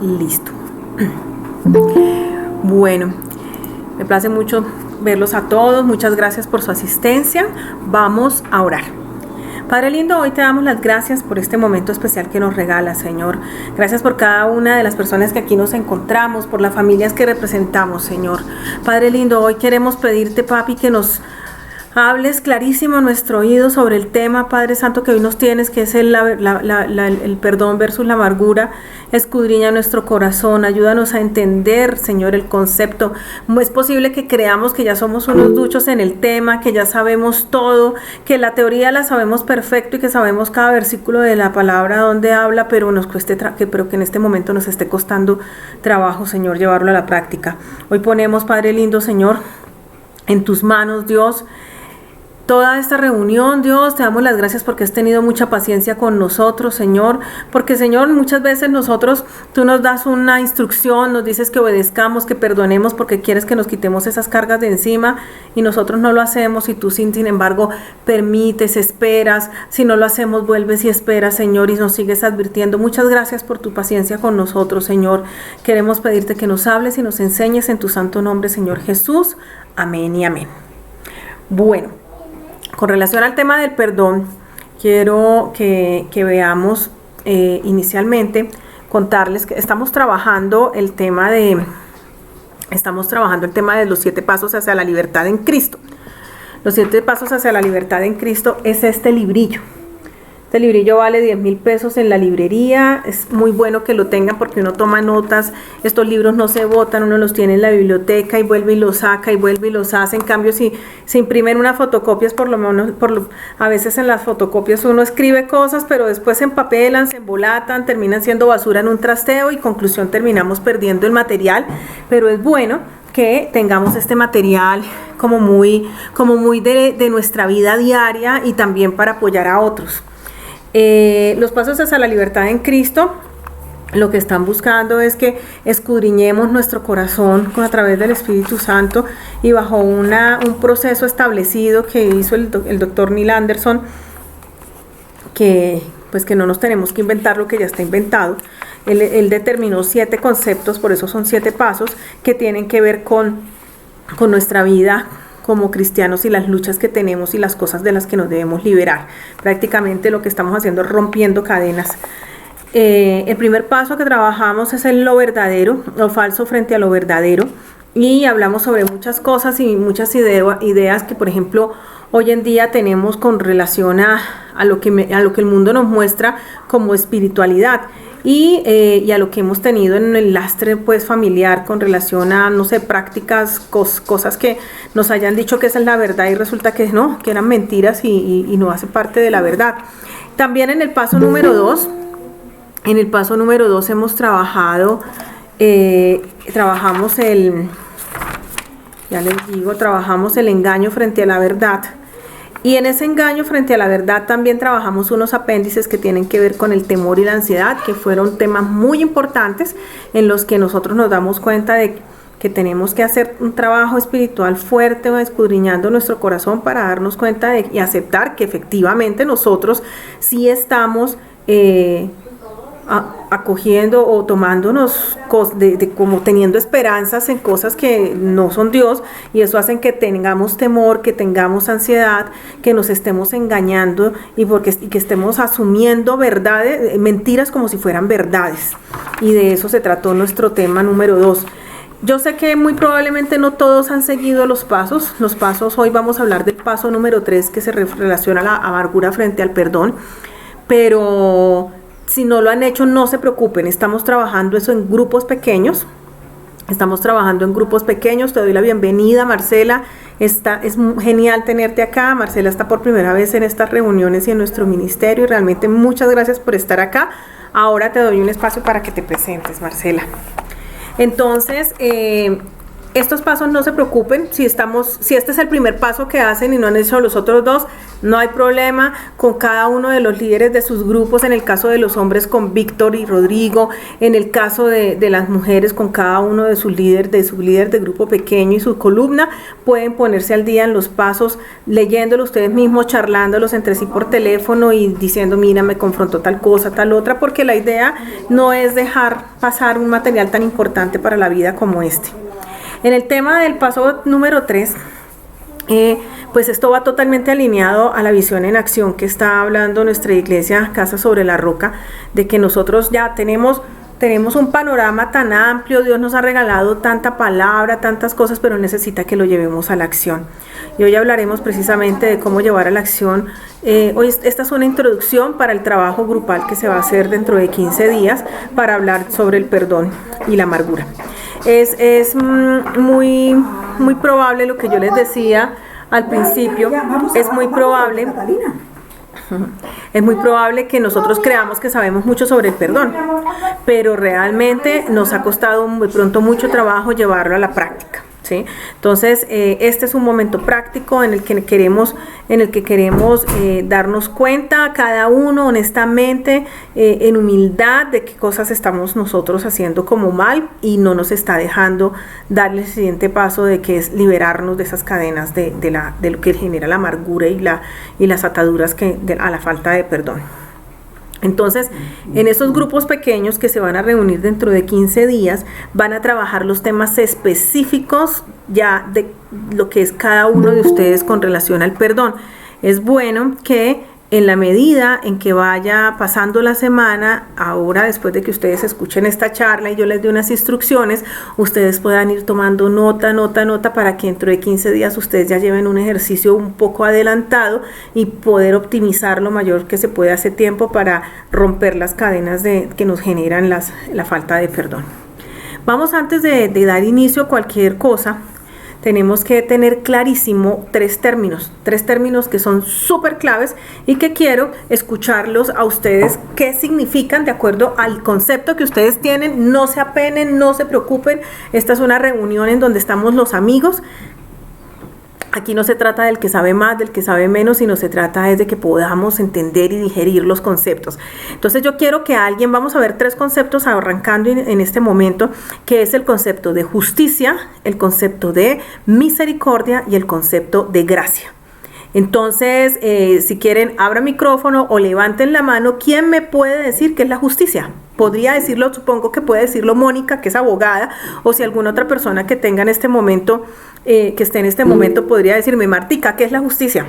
listo. Bueno, me place mucho verlos a todos. Muchas gracias por su asistencia. Vamos a orar. Padre lindo, hoy te damos las gracias por este momento especial que nos regalas, Señor. Gracias por cada una de las personas que aquí nos encontramos, por las familias que representamos, Señor. Padre lindo, hoy queremos pedirte, papi, que nos hables clarísimo a nuestro oído sobre el tema, Padre Santo, que hoy nos tienes, que es el perdón versus la amargura. Escudriña nuestro corazón, ayúdanos a entender, Señor, el concepto. Es posible que creamos que ya somos unos duchos en el tema, que ya sabemos todo, que la teoría la sabemos perfecto y que sabemos cada versículo de la palabra donde habla, pero pero que en este momento nos esté costando trabajo, Señor, llevarlo a la práctica. Hoy ponemos, Padre lindo, Señor, en tus manos, Dios, toda esta reunión. Dios, te damos las gracias porque has tenido mucha paciencia con nosotros, Señor, porque, Señor, muchas veces tú nos das una instrucción, nos dices que obedezcamos, que perdonemos porque quieres que nos quitemos esas cargas de encima y nosotros no lo hacemos y tú sin embargo permites, esperas. Si no lo hacemos, vuelves y esperas, Señor, y nos sigues advirtiendo. Muchas gracias por tu paciencia con nosotros, Señor. Queremos pedirte que nos hables y nos enseñes en tu santo nombre, Señor Jesús. Amén y amén. Bueno, con relación al tema del perdón, quiero que veamos inicialmente, contarles que estamos trabajando el tema de los 7 pasos hacia la libertad en Cristo. Los 7 pasos hacia la libertad en Cristo es este librillo. Este librillo vale 10,000 pesos en la librería. Es muy bueno que lo tengan porque uno toma notas. Estos libros no se botan, uno los tiene en la biblioteca y vuelve y los saca y vuelve y los hace. En cambio, si se imprimen unas fotocopias, por lo menos, a veces en las fotocopias uno escribe cosas, pero después se empapelan, se embolatan, terminan siendo basura en un trasteo y conclusión terminamos perdiendo el material. Pero es bueno que tengamos este material como muy de nuestra vida diaria y también para apoyar a otros. Los pasos hacia la libertad en Cristo, lo que están buscando es que escudriñemos nuestro corazón a través del Espíritu Santo y bajo un proceso establecido que hizo el doctor Neil Anderson, que no nos tenemos que inventar lo que ya está inventado. Él determinó 7 conceptos, por eso son 7 pasos que tienen que ver con nuestra vida como cristianos y las luchas que tenemos y las cosas de las que nos debemos liberar. Prácticamente lo que estamos haciendo es rompiendo cadenas. El primer paso que trabajamos es lo verdadero, lo falso frente a lo verdadero, y hablamos sobre muchas cosas y muchas ideas que, por ejemplo, hoy en día tenemos con relación a lo que el mundo nos muestra como espiritualidad. Y a lo que hemos tenido en el lastre familiar con relación a, prácticas, cosas que nos hayan dicho que esa es la verdad y resulta que no, que eran mentiras y no hace parte de la verdad. También en el paso número 2, hemos trabajamos el engaño frente a la verdad. Y en ese engaño frente a la verdad también trabajamos unos apéndices que tienen que ver con el temor y la ansiedad, que fueron temas muy importantes en los que nosotros nos damos cuenta de que tenemos que hacer un trabajo espiritual fuerte, escudriñando nuestro corazón para darnos cuenta y aceptar que efectivamente nosotros sí estamos acogiendo o tomándonos como teniendo esperanzas en cosas que no son Dios, y eso hace que tengamos temor, que tengamos ansiedad, que nos estemos engañando y que estemos asumiendo verdades, mentiras como si fueran verdades, y de eso se trató nuestro tema número 2. Yo sé que muy probablemente no todos han seguido los pasos. Hoy vamos a hablar del paso número 3, que se relaciona a la amargura frente al perdón, pero si no lo han hecho, no se preocupen, estamos trabajando eso en grupos pequeños. Te doy la bienvenida, Marcela. Es genial tenerte acá. Marcela está por primera vez en estas reuniones y en nuestro ministerio, y realmente muchas gracias por estar acá. Ahora te doy un espacio para que te presentes, Marcela. Entonces, estos pasos no se preocupen, si este es el primer paso que hacen y no han hecho los otros 2, No hay problema con cada uno de los líderes de sus grupos, en el caso de los hombres con Víctor y Rodrigo, en el caso de las mujeres con cada uno de sus líderes, de su líder de grupo pequeño y su columna. Pueden ponerse al día en los pasos, leyéndolo ustedes mismos, charlándolos entre sí por teléfono y diciendo, mira, me confrontó tal cosa, tal otra, porque la idea no es dejar pasar un material tan importante para la vida como este. En el tema del paso número 3, pues esto va totalmente alineado a la visión en acción que está hablando nuestra iglesia Casa sobre la Roca, de que nosotros ya tenemos un panorama tan amplio, Dios nos ha regalado tanta palabra, tantas cosas, pero necesita que lo llevemos a la acción. Y hoy hablaremos precisamente de cómo llevar a la acción. Esta es una introducción para el trabajo grupal que se va a hacer dentro de 15 días para hablar sobre el perdón y la amargura. Es muy probable lo que yo les decía al principio, es muy probable que nosotros creamos que sabemos mucho sobre el perdón, pero realmente nos ha costado de pronto mucho trabajo llevarlo a la práctica, ¿sí? Entonces, este es un momento práctico en el que queremos darnos cuenta cada uno honestamente, en humildad, de qué cosas estamos nosotros haciendo como mal y no nos está dejando darle el siguiente paso, de que es liberarnos de esas cadenas de lo que genera la amargura y las ataduras a la falta de perdón. Entonces, en esos grupos pequeños que se van a reunir dentro de 15 días, van a trabajar los temas específicos ya de lo que es cada uno de ustedes con relación al perdón. Es bueno que en la medida en que vaya pasando la semana, ahora después de que ustedes escuchen esta charla y yo les dé unas instrucciones, ustedes puedan ir tomando nota para que dentro de 15 días ustedes ya lleven un ejercicio un poco adelantado y poder optimizar lo mayor que se pueda ese tiempo para romper las cadenas que nos generan la falta de perdón. Vamos, antes de dar inicio a cualquier cosa, tenemos que tener clarísimo tres términos que son súper claves y que quiero escucharlos a ustedes qué significan de acuerdo al concepto que ustedes tienen. No se apenen, no se preocupen, esta es una reunión en donde estamos los amigos. Aquí no se trata del que sabe más, del que sabe menos, sino se trata de que podamos entender y digerir los conceptos. Entonces yo quiero que vamos a ver 3 conceptos arrancando en este momento, que es el concepto de justicia, el concepto de misericordia y el concepto de gracia. Entonces, si quieren, abran micrófono o levanten la mano. ¿Quién me puede decir qué es la justicia? Podría decirlo, supongo que puede decirlo Mónica, que es abogada, o si alguna otra persona que tenga en este momento, que esté en este momento, podría decirme, Martica, ¿qué es la justicia?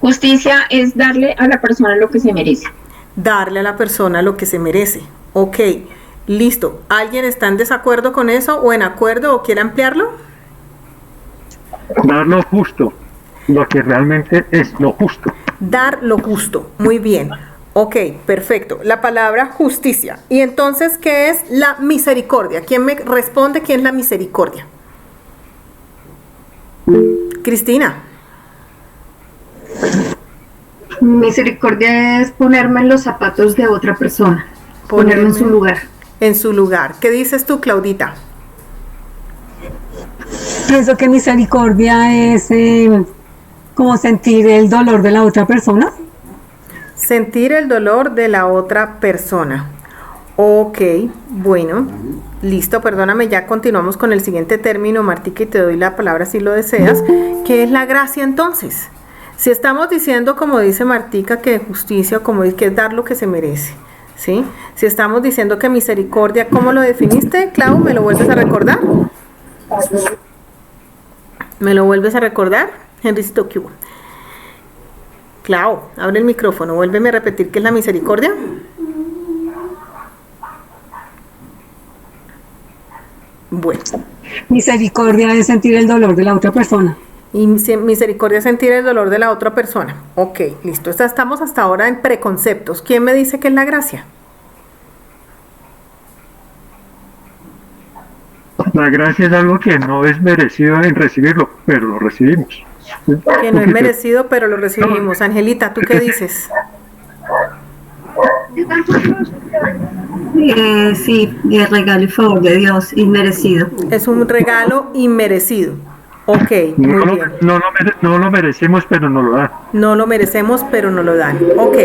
Justicia es darle a la persona lo que se merece. Darle a la persona lo que se merece. Ok, listo. ¿Alguien está en desacuerdo con eso o en acuerdo o quiere ampliarlo? Dar lo justo, lo que realmente es lo justo. Dar lo justo, muy bien. Ok, perfecto. La palabra justicia. Y entonces, ¿qué es la misericordia? ¿Quién me responde qué es la misericordia? Cristina. Misericordia es ponerme en los zapatos de otra persona, ponerme en su lugar. En su lugar. ¿Qué dices tú, Claudita? Pienso que misericordia es como sentir el dolor de la otra persona. Sentir el dolor de la otra persona. Ok, bueno, listo, perdóname, ya continuamos con el siguiente término, Martica, y te doy la palabra si lo deseas. ¿Qué es la gracia entonces? Si estamos diciendo, como dice Martica, que justicia, como dice, que es dar lo que se merece, ¿sí? Si estamos diciendo que misericordia, ¿cómo lo definiste, Clau? ¿Me lo vuelves a recordar? ¿Me lo vuelves a recordar? Henrycito Q. Clau, abre el micrófono, vuélveme a repetir qué es la misericordia. Bueno. Misericordia es sentir el dolor de la otra persona. Y misericordia es sentir el dolor de la otra persona. Ok, listo. Estamos hasta ahora en preconceptos. ¿Quién me dice qué es la gracia? La gracia es algo que no es merecido en recibirlo, pero lo recibimos. Que no es merecido, pero lo recibimos. Angelita, ¿tú qué dices? Sí, el regalo y favor de Dios, inmerecido. Es un regalo inmerecido. Ok, muy bien. No lo merecemos, pero nos lo da. No lo merecemos, pero no lo dan. Ok,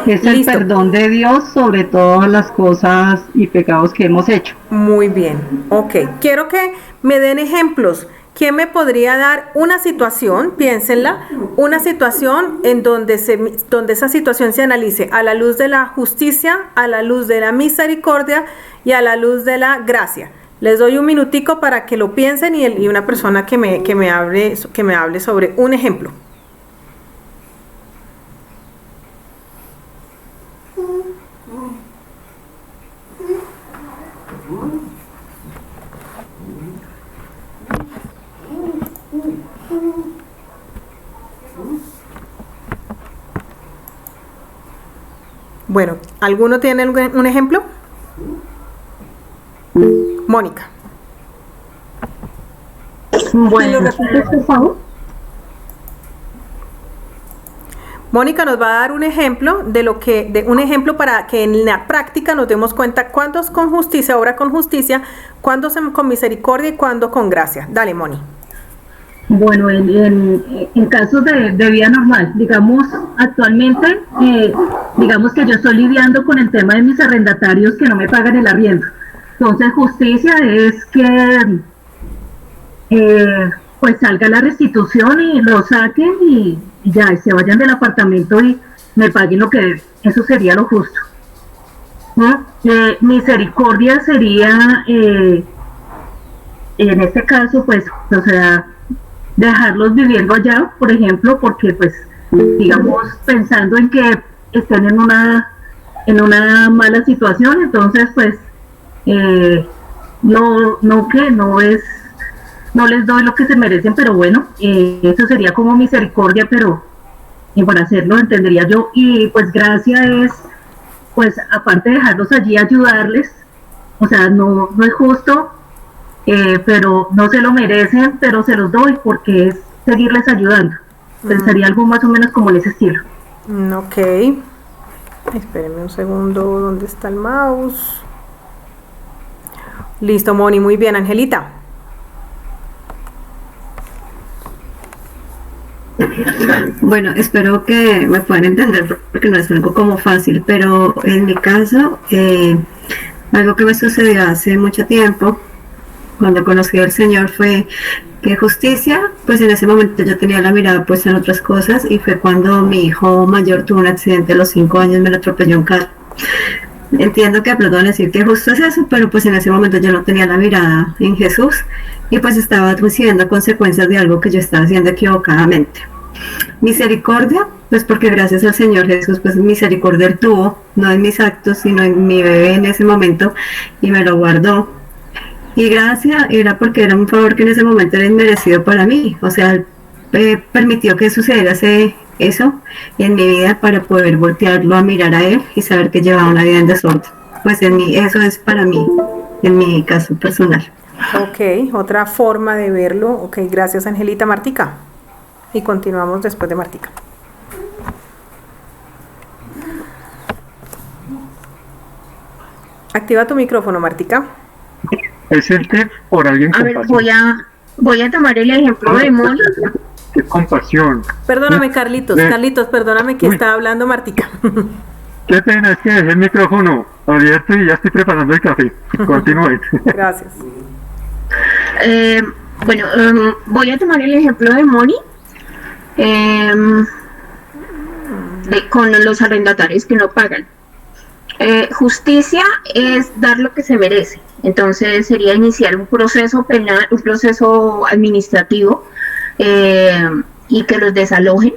Es el listo. perdón de Dios sobre todas las cosas y pecados que hemos hecho. Muy bien. Ok, quiero que me den ejemplos. ¿Quién me podría dar una situación, piénsenla, una situación en donde esa situación se analice a la luz de la justicia, a la luz de la misericordia y a la luz de la gracia? Les doy un minutico para que lo piensen y una persona que me hable sobre un ejemplo. Bueno, ¿alguno tiene un ejemplo? Mónica. Bueno, por favor. Mónica nos va a dar un ejemplo un ejemplo para que en la práctica nos demos cuenta cuándo es con justicia, obra con justicia, cuándo es con misericordia y cuándo con gracia. Dale, Moni. Bueno, en casos de vida normal, digamos, actualmente, digamos que yo estoy lidiando con el tema de mis arrendatarios que no me pagan el arriendo. Entonces, justicia es que pues salga la restitución y lo saquen y ya, y se vayan del apartamento y me paguen lo que deben. Eso sería lo justo, ¿no? Misericordia sería, en este caso, pues, o sea, dejarlos viviendo allá, por ejemplo, porque pues, digamos, pensando en que estén en una mala situación, entonces pues no les doy lo que se merecen, pero bueno, eso sería como misericordia, pero para hacerlo entendería yo. Y pues gracia es, pues aparte de dejarlos allí, ayudarles, o sea, no es justo, pero no se lo merecen, pero se los doy porque es seguirles ayudando. Pensaría algo más o menos como en ese estilo. Ok. Espérenme un segundo, ¿dónde está el mouse? Listo, Moni, muy bien. Angelita. Bueno, espero que me puedan entender porque no es algo como fácil, pero en mi caso, algo que me sucedió hace mucho tiempo, cuando conocí al Señor, fue que justicia, pues en ese momento yo tenía la mirada puesta en otras cosas y fue cuando mi hijo mayor tuvo un accidente a los 5 años, me lo atropelló un carro. Entiendo que aplaudan decir que justo es eso, pero pues en ese momento yo no tenía la mirada en Jesús y pues estaba recibiendo consecuencias de algo que yo estaba haciendo equivocadamente. Misericordia, pues porque gracias al Señor Jesús, pues misericordia él tuvo, no en mis actos, sino en mi bebé en ese momento, y me lo guardó. Y gracia era porque era un favor que en ese momento era inmerecido para mí, o sea, permitió que sucediera eso en mi vida para poder voltearlo a mirar a él y saber que llevaba una vida en desorden. Pues eso es para mí, en mi caso personal. Ok, otra forma de verlo. Ok, gracias, Angelita. Martica. Y continuamos después de Martica. Activa tu micrófono, Martica. Es el tip por alguien A ver, compasión. voy a tomar el ejemplo de Moni. Qué compasión. Perdóname, Carlitos, perdóname que estaba hablando Martica. Qué pena, es que dejé el micrófono abierto y ya estoy preparando el café. Continúe. Gracias. Bueno, voy a tomar el ejemplo de Moni con los arrendatarios que no pagan. Justicia es dar lo que se merece. Entonces sería iniciar un proceso penal, un proceso administrativo y que los desalojen.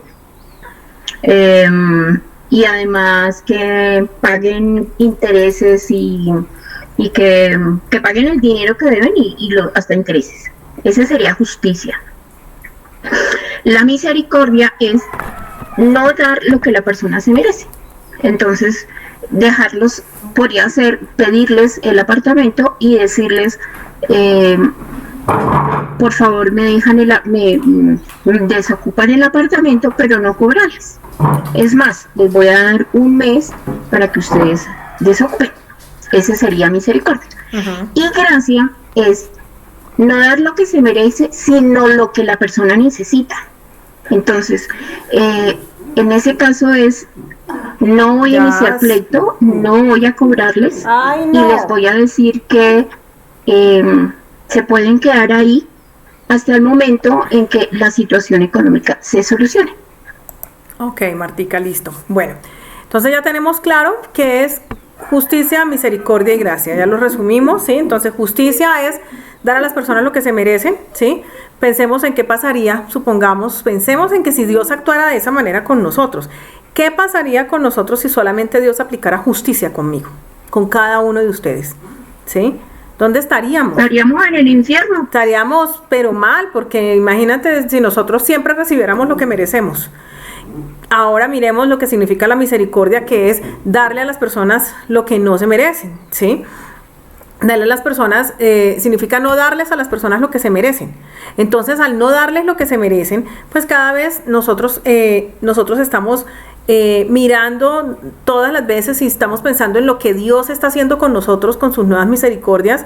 Y además que paguen intereses y que paguen el dinero que deben y hasta intereses. Esa sería justicia. La misericordia es no dar lo que la persona se merece. Entonces, dejarlos, podría ser pedirles el apartamento y decirles, por favor me dejan me desocupan el apartamento, pero no cobrarles. Es más, les voy a dar un mes para que ustedes desocupen. Ese sería misericordia. Y gracia es no dar lo que se merece, sino lo que la persona necesita. Entonces, en ese caso es, no voy a iniciar pleito, no voy a cobrarles, y les voy a decir que se pueden quedar ahí hasta el momento en que la situación económica se solucione. Ok, Martica, listo. Bueno, entonces ya tenemos claro que es justicia, misericordia y gracia. Ya lo resumimos, ¿sí? Entonces justicia es dar a las personas lo que se merecen, ¿sí? Pensemos en qué pasaría, pensemos en que si Dios actuara de esa manera con nosotros, ¿qué pasaría con nosotros si solamente Dios aplicara justicia conmigo, con cada uno de ustedes? ¿Sí? ¿Dónde estaríamos? Estaríamos en el infierno. Estaríamos, pero mal, porque imagínate si nosotros siempre recibiéramos lo que merecemos. Ahora miremos lo que significa la misericordia, que es darle a las personas lo que no se merecen, ¿sí? Darle a las personas, significa no darles a las personas lo que se merecen. Entonces, al no darles lo que se merecen, pues cada vez nosotros estamos mirando todas las veces y estamos pensando en lo que Dios está haciendo con nosotros, con sus nuevas misericordias.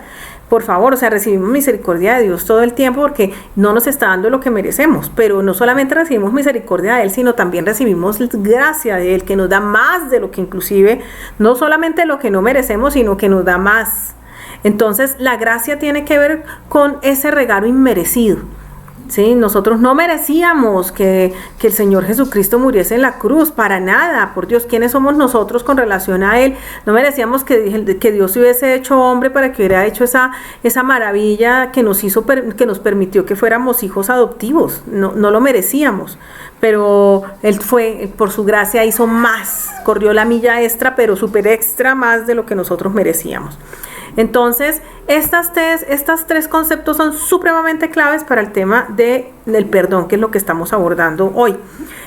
Por favor, o sea, recibimos misericordia de Dios todo el tiempo porque no nos está dando lo que merecemos, pero no solamente recibimos misericordia de Él, sino también recibimos gracia de Él, que nos da más de lo que inclusive, no solamente lo que no merecemos, sino que nos da más. Entonces, la gracia tiene que ver con ese regalo inmerecido. Sí, nosotros no merecíamos que el Señor Jesucristo muriese en la cruz, para nada. Por Dios, ¿quiénes somos nosotros con relación a Él? No merecíamos que Dios se hubiese hecho hombre para que hubiera hecho esa maravilla que que nos permitió que fuéramos hijos adoptivos. No lo merecíamos, pero Él por su gracia hizo más, corrió la milla extra, pero súper extra más de lo que nosotros merecíamos. Entonces, estas tres conceptos son supremamente claves para el tema del perdón, que es lo que estamos abordando hoy.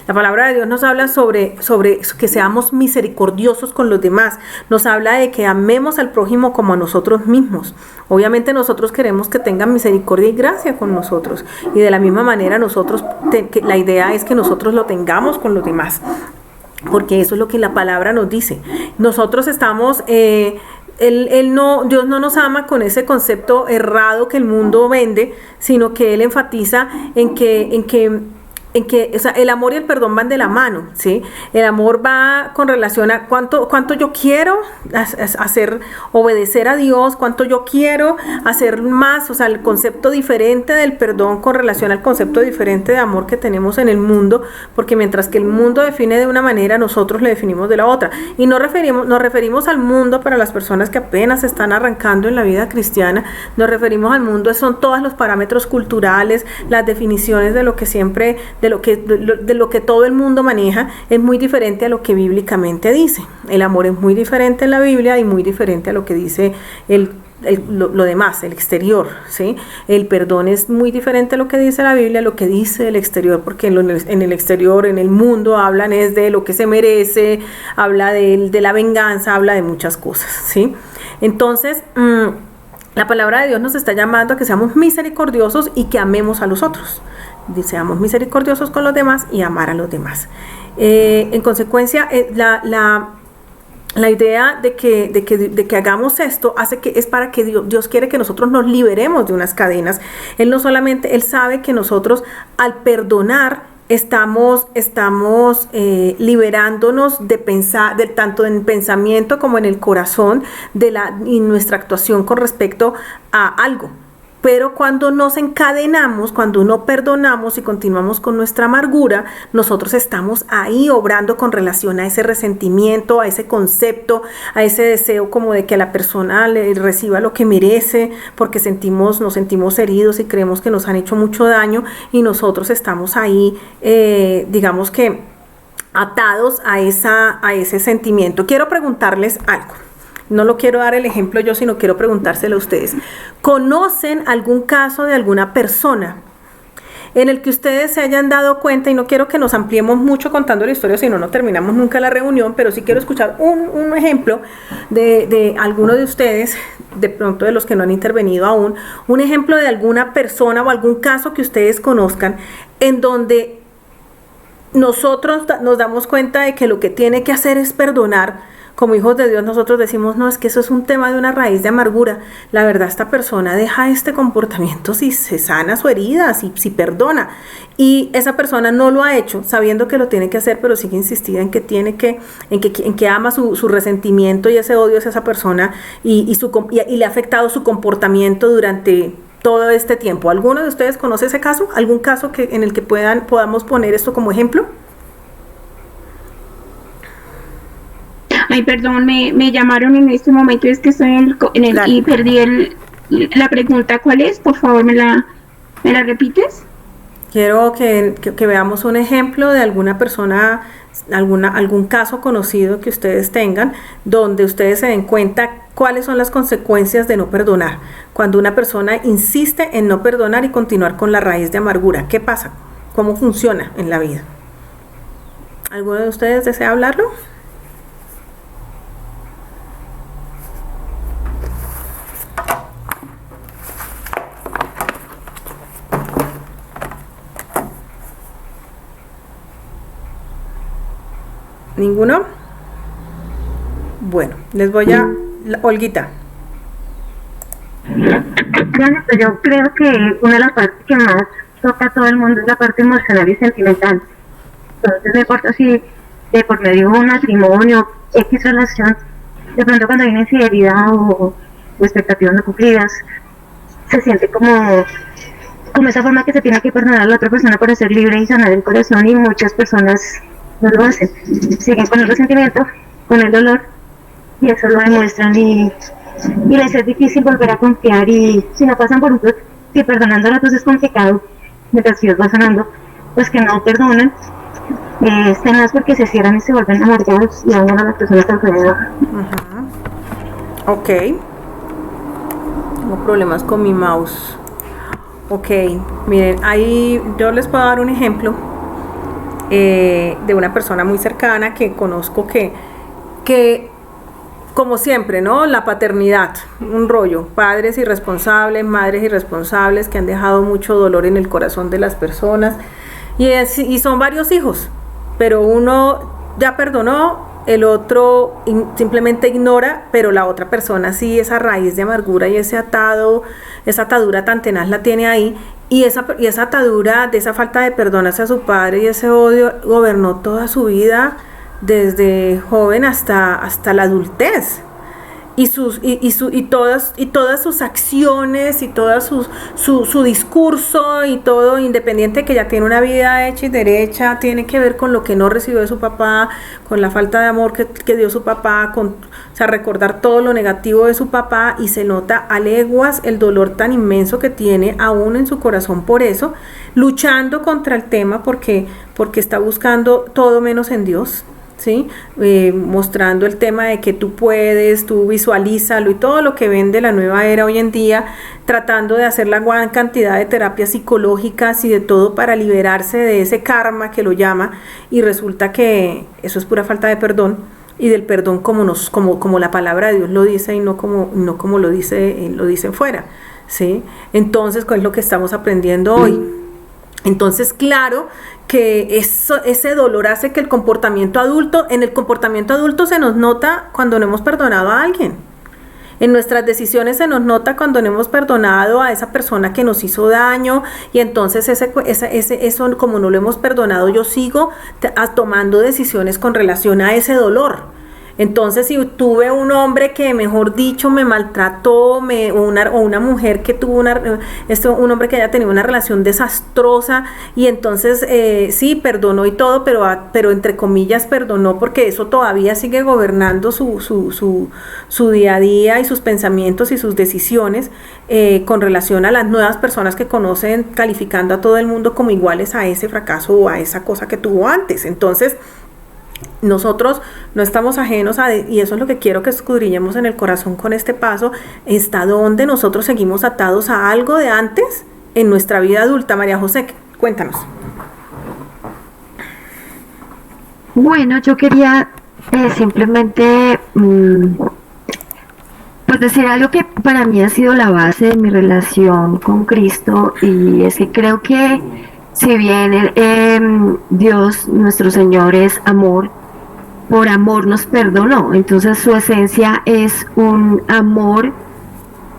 La palabra de Dios nos habla sobre que seamos misericordiosos con los demás. Nos habla de que amemos al prójimo como a nosotros mismos. Obviamente nosotros queremos que tengan misericordia y gracia con nosotros. Y de la misma manera la idea es que nosotros lo tengamos con los demás. Porque eso es lo que la palabra nos dice. Nosotros estamos... Dios no nos ama con ese concepto errado que el mundo vende, sino que Él enfatiza en que o sea, el amor y el perdón van de la mano, ¿sí? El amor va con relación a cuánto yo quiero obedecer a Dios, cuánto yo quiero hacer más, o sea, el concepto diferente del perdón con relación al concepto diferente de amor que tenemos en el mundo, porque mientras que el mundo define de una manera, nosotros le definimos de la otra. Y nos referimos al mundo para las personas que apenas están arrancando en la vida cristiana, nos referimos al mundo, son todos los parámetros culturales, las definiciones de lo que siempre... de lo que todo el mundo maneja, es muy diferente a lo que bíblicamente dice. El amor es muy diferente en la Biblia y muy diferente a lo que dice lo demás, el exterior, ¿sí? El perdón es muy diferente a lo que dice la Biblia, a lo que dice el exterior, porque en el exterior, en el mundo, hablan es de lo que se merece, habla de la venganza, habla de muchas cosas, ¿sí? Entonces, la palabra de Dios nos está llamando a que seamos misericordiosos y que amemos a los otros. Seamos misericordiosos con los demás y amar a los demás. En consecuencia, la idea de que hagamos esto es para que Dios quiere que nosotros nos liberemos de unas cadenas. Él sabe que nosotros al perdonar estamos liberándonos de pensar, tanto en pensamiento como en el corazón, y nuestra actuación con respecto a algo. Pero cuando nos encadenamos, cuando no perdonamos y continuamos con nuestra amargura, nosotros estamos ahí obrando con relación a ese resentimiento, a ese concepto, a ese deseo como de que la persona le reciba lo que merece, porque nos sentimos heridos y creemos que nos han hecho mucho daño, y nosotros estamos ahí, digamos que atados a ese sentimiento. Quiero preguntarles algo. No lo quiero dar el ejemplo yo, sino quiero preguntárselo a ustedes. ¿Conocen algún caso de alguna persona en el que ustedes se hayan dado cuenta, y no quiero que nos ampliemos mucho contando la historia, si no terminamos nunca la reunión, pero sí quiero escuchar un ejemplo de alguno de ustedes, de pronto de los que no han intervenido aún, un ejemplo de alguna persona o algún caso que ustedes conozcan en donde nosotros nos damos cuenta de que lo que tiene que hacer es perdonar, como hijos de Dios nosotros decimos, no, es que eso es un tema de una raíz de amargura. La verdad, esta persona deja este comportamiento si se sana su herida, si perdona. Y esa persona no lo ha hecho sabiendo que lo tiene que hacer, pero sigue insistida en que ama su resentimiento y ese odio hacia esa persona y le ha afectado su comportamiento durante todo este tiempo. ¿Alguno de ustedes conoce ese caso? ¿Algún caso en el que podamos poner esto como ejemplo? Ay, perdón, me llamaron en este momento, es que estoy y perdí la pregunta. ¿Cuál es? Por favor, ¿me la repites? Quiero que veamos un ejemplo de alguna persona, algún caso conocido que ustedes tengan, donde ustedes se den cuenta cuáles son las consecuencias de no perdonar. Cuando una persona insiste en no perdonar y continuar con la raíz de amargura, ¿qué pasa? ¿Cómo funciona en la vida? ¿Alguno de ustedes desea hablarlo? ¿Ninguno? Bueno, les voy a... Olguita. Yo creo que una de las partes que más toca a todo el mundo es la parte emocional y sentimental. Entonces, no importa si de por medio de un matrimonio, X relación, de pronto cuando hay una infidelidad o expectativas no cumplidas, se siente como esa forma que se tiene que perdonar a la otra persona para ser libre y sanar el corazón, y muchas personas no lo hacen. Siguen con el resentimiento, con el dolor, y eso lo demuestran, y les es difícil volver a confiar. Y si no pasan por un proceso, si perdonando a la es complicado, mientras Dios va sanando, pues que no perdonan, es tenaz porque se cierran y se vuelven amargados y dañan a las personas alrededor. Ok. Tengo problemas con mi mouse. Ok, miren, ahí yo les puedo dar un ejemplo de una persona muy cercana que conozco que como siempre, ¿no? La paternidad, un rollo, padres irresponsables, madres irresponsables que han dejado mucho dolor en el corazón de las personas, y son varios hijos, pero uno ya perdonó, el otro simplemente ignora, pero la otra persona sí, esa raíz de amargura y esa atadura tan tenaz la tiene ahí, y esa atadura de esa falta de perdón hacia su padre y ese odio gobernó toda su vida, desde joven hasta la adultez, y todas sus acciones y toda su discurso y todo, independiente de que ya tiene una vida hecha y derecha, tiene que ver con lo que no recibió de su papá, con la falta de amor que dio su papá, o sea, recordar todo lo negativo de su papá, y se nota a leguas el dolor tan inmenso que tiene aún en su corazón por eso, luchando contra el tema porque está buscando todo menos en Dios. ¿Sí? Mostrando el tema de que tú puedes, tú visualízalo, y todo lo que vende la nueva era hoy en día, tratando de hacer la gran cantidad de terapias psicológicas y de todo para liberarse de ese karma que lo llama, y resulta que eso es pura falta de perdón, y del perdón como la palabra de Dios lo dice, y no como lo dicen fuera, ¿sí? Entonces, ¿cuál es lo que estamos aprendiendo hoy? Entonces, claro que ese dolor hace que en el comportamiento adulto se nos nota cuando no hemos perdonado a alguien. En nuestras decisiones se nos nota cuando no hemos perdonado a esa persona que nos hizo daño, y entonces eso, como no lo hemos perdonado, yo sigo tomando decisiones con relación a ese dolor. Entonces, si tuve un hombre que, mejor dicho, me maltrató, o una mujer que tuvo un hombre que haya tenido una relación desastrosa, y entonces sí, perdonó y todo, pero entre comillas perdonó, porque eso todavía sigue gobernando su día a día y sus pensamientos y sus decisiones con relación a las nuevas personas que conocen, calificando a todo el mundo como iguales a ese fracaso o a esa cosa que tuvo antes. Entonces, nosotros no estamos ajenos y eso es lo que quiero que escudriñemos en el corazón con este paso, hasta dónde nosotros seguimos atados a algo de antes en nuestra vida adulta. María José, cuéntanos. Bueno, yo quería simplemente pues decir algo que para mí ha sido la base de mi relación con Cristo, y es que creo que si bien Dios, nuestro Señor, es amor, por amor nos perdonó. Entonces su esencia es un amor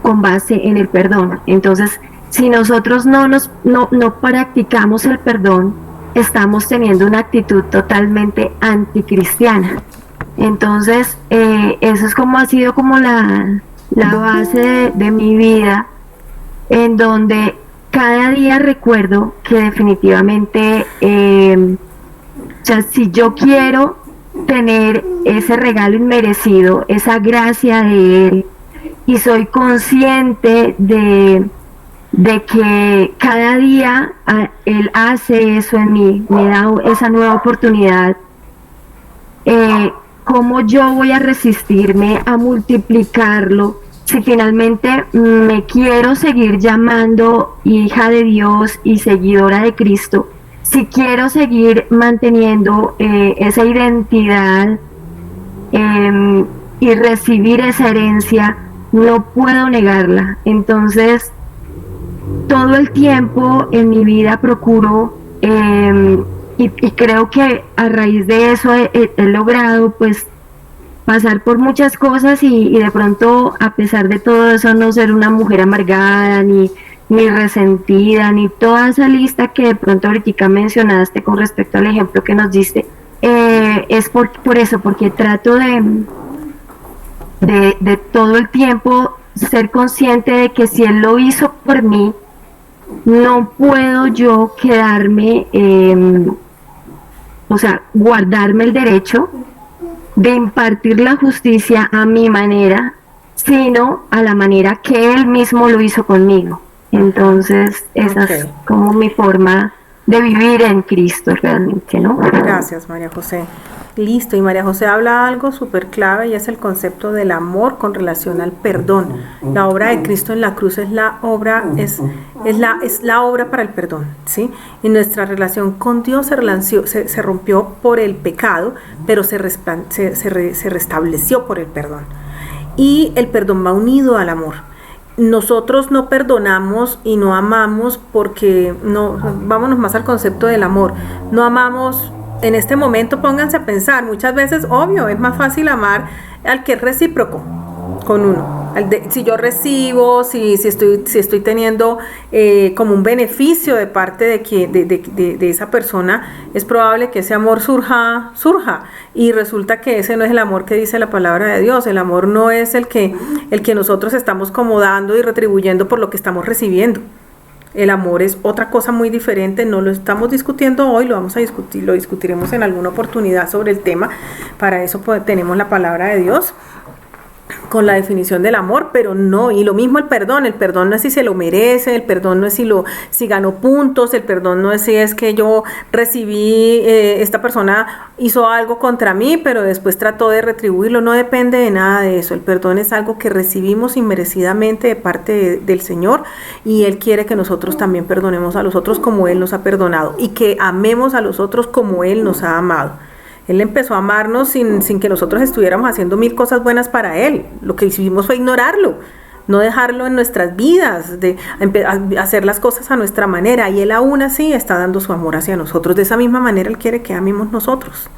con base en el perdón. Entonces, si nosotros no practicamos el perdón, estamos teniendo una actitud totalmente anticristiana. Entonces, eso es como ha sido como la base de mi vida, en donde cada día recuerdo que definitivamente, o sea, si yo quiero tener ese regalo inmerecido, esa gracia de Él, y soy consciente de que cada día Él hace eso en mí, me da esa nueva oportunidad, ¿cómo yo voy a resistirme a multiplicarlo si finalmente me quiero seguir llamando hija de Dios y seguidora de Cristo? Si quiero seguir manteniendo esa identidad y recibir esa herencia, no puedo negarla. Entonces, todo el tiempo en mi vida procuro, y creo que a raíz de eso he logrado pues pasar por muchas cosas y de pronto, a pesar de todo eso, no ser una mujer amargada ni resentida, ni toda esa lista que de pronto ahorita mencionaste con respecto al ejemplo que nos diste. Es por eso, porque trato de todo el tiempo ser consciente de que si Él lo hizo por mí, no puedo yo quedarme, o sea, guardarme el derecho de impartir la justicia a mi manera, sino a la manera que Él mismo lo hizo conmigo. Entonces, esa es como mi forma de vivir en Cristo realmente, ¿no? Gracias, María José. Listo, y María José habla algo súper clave, y es el concepto del amor con relación al perdón. La obra de Cristo en la cruz es la obra, es la obra para el perdón, ¿sí? Y nuestra relación con Dios se rompió por el pecado, pero se restableció por el perdón. Y el perdón va unido al amor. Nosotros no perdonamos y no amamos porque vámonos más al concepto del amor. No amamos. En este momento pónganse a pensar, muchas veces, obvio, es más fácil amar al que es recíproco con uno. Si yo recibo, si estoy teniendo como un beneficio de parte de esa persona, es probable que ese amor surja, y resulta que ese no es el amor que dice la palabra de Dios. El amor no es el que nosotros estamos como dando y retribuyendo por lo que estamos recibiendo. El amor es otra cosa muy diferente, no lo estamos discutiendo hoy, lo vamos a discutir, lo discutiremos en alguna oportunidad sobre el tema. Para eso tenemos la palabra de Dios con la definición del amor, pero no, y lo mismo el perdón no es si se lo merece, el perdón no es si ganó puntos, el perdón no es si es que yo recibí, esta persona hizo algo contra mí, pero después trató de retribuirlo, no depende de nada de eso. El perdón es algo que recibimos inmerecidamente de parte del Señor, y Él quiere que nosotros también perdonemos a los otros como Él nos ha perdonado, y que amemos a los otros como Él nos ha amado. Él empezó a amarnos sin que nosotros estuviéramos haciendo 1000 cosas buenas para Él. Lo que hicimos fue ignorarlo, no dejarlo en nuestras vidas, de hacer las cosas a nuestra manera, y Él aún así está dando su amor hacia nosotros. De esa misma manera Él quiere que amemos nosotros.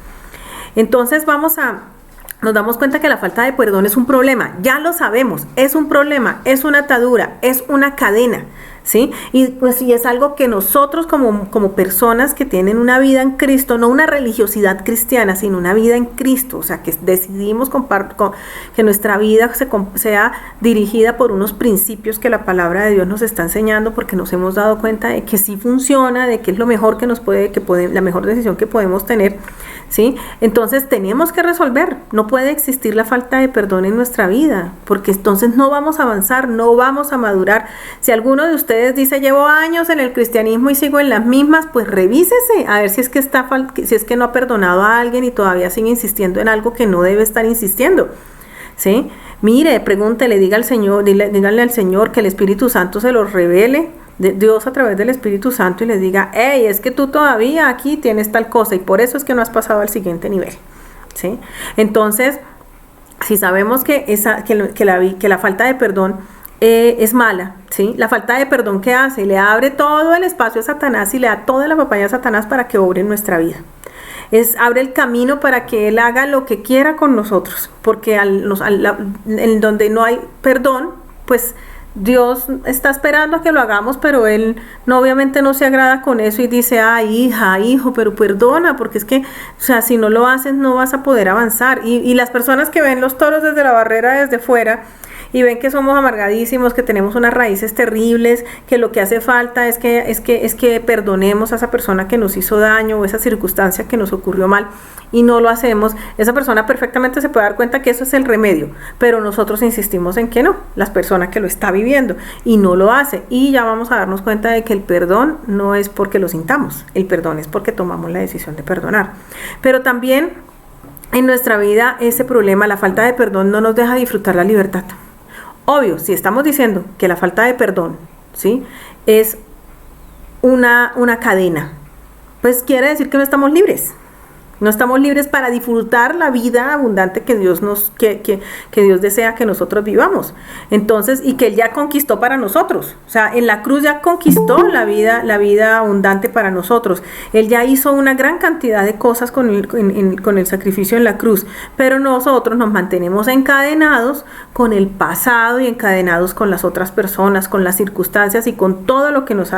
Entonces nos damos cuenta que la falta de perdón es un problema, ya lo sabemos, es un problema, es una atadura, es una cadena, ¿sí? Y es algo que nosotros como personas que tienen una vida en Cristo, no una religiosidad cristiana, sino una vida en Cristo, o sea, que decidimos que nuestra vida sea dirigida por unos principios que la palabra de Dios nos está enseñando, porque nos hemos dado cuenta de que sí funciona, de que es lo mejor la mejor decisión que podemos tener, ¿sí? Entonces tenemos que resolver, no puede existir la falta de perdón en nuestra vida, porque entonces no vamos a avanzar, no vamos a madurar. Si alguno de ustedes dice, llevo años en el cristianismo y sigo en las mismas, pues revísese, a ver si es que no ha perdonado a alguien y todavía sigue insistiendo en algo que no debe estar insistiendo, ¿sí? Mire, pregúntele, díganle al Señor, que el Espíritu Santo se los revele, Dios a través del Espíritu Santo, y les diga, hey, es que tú todavía aquí tienes tal cosa y por eso es que no has pasado al siguiente nivel, ¿sí? Entonces, si sabemos que la falta de perdón es mala, ¿sí? La falta de perdón, ¿qué hace? Le abre todo el espacio a Satanás y le da toda la papaya a Satanás para que obre en nuestra vida. abre el camino para que Él haga lo que quiera con nosotros, porque en donde no hay perdón, pues Dios está esperando a que lo hagamos, pero Él obviamente no se agrada con eso y dice, ay, hija, hijo, pero perdona, porque es que, o sea, si no lo haces no vas a poder avanzar. Y las personas que ven los toros desde la barrera, desde fuera, y ven que somos amargadísimos, que tenemos unas raíces terribles, que lo que hace falta es que perdonemos a esa persona que nos hizo daño o esa circunstancia que nos ocurrió mal y no lo hacemos, esa persona perfectamente se puede dar cuenta que eso es el remedio, pero nosotros insistimos en que no, la persona que lo está viviendo y no lo hace, y ya vamos a darnos cuenta de que el perdón no es porque lo sintamos, el perdón es porque tomamos la decisión de perdonar. Pero también en nuestra vida ese problema, la falta de perdón, no nos deja disfrutar la libertad. Obvio, si estamos diciendo que la falta de perdón, ¿sí?, es una cadena, pues quiere decir que no estamos libres. No estamos libres para disfrutar la vida abundante que Dios que Dios desea que nosotros vivamos. Entonces, y que Él ya conquistó para nosotros. O sea, en la cruz ya conquistó la vida abundante para nosotros. Él ya hizo una gran cantidad de cosas con el sacrificio en la cruz. Pero nosotros nos mantenemos encadenados con el pasado y encadenados con las otras personas, con las circunstancias y con todo lo que nos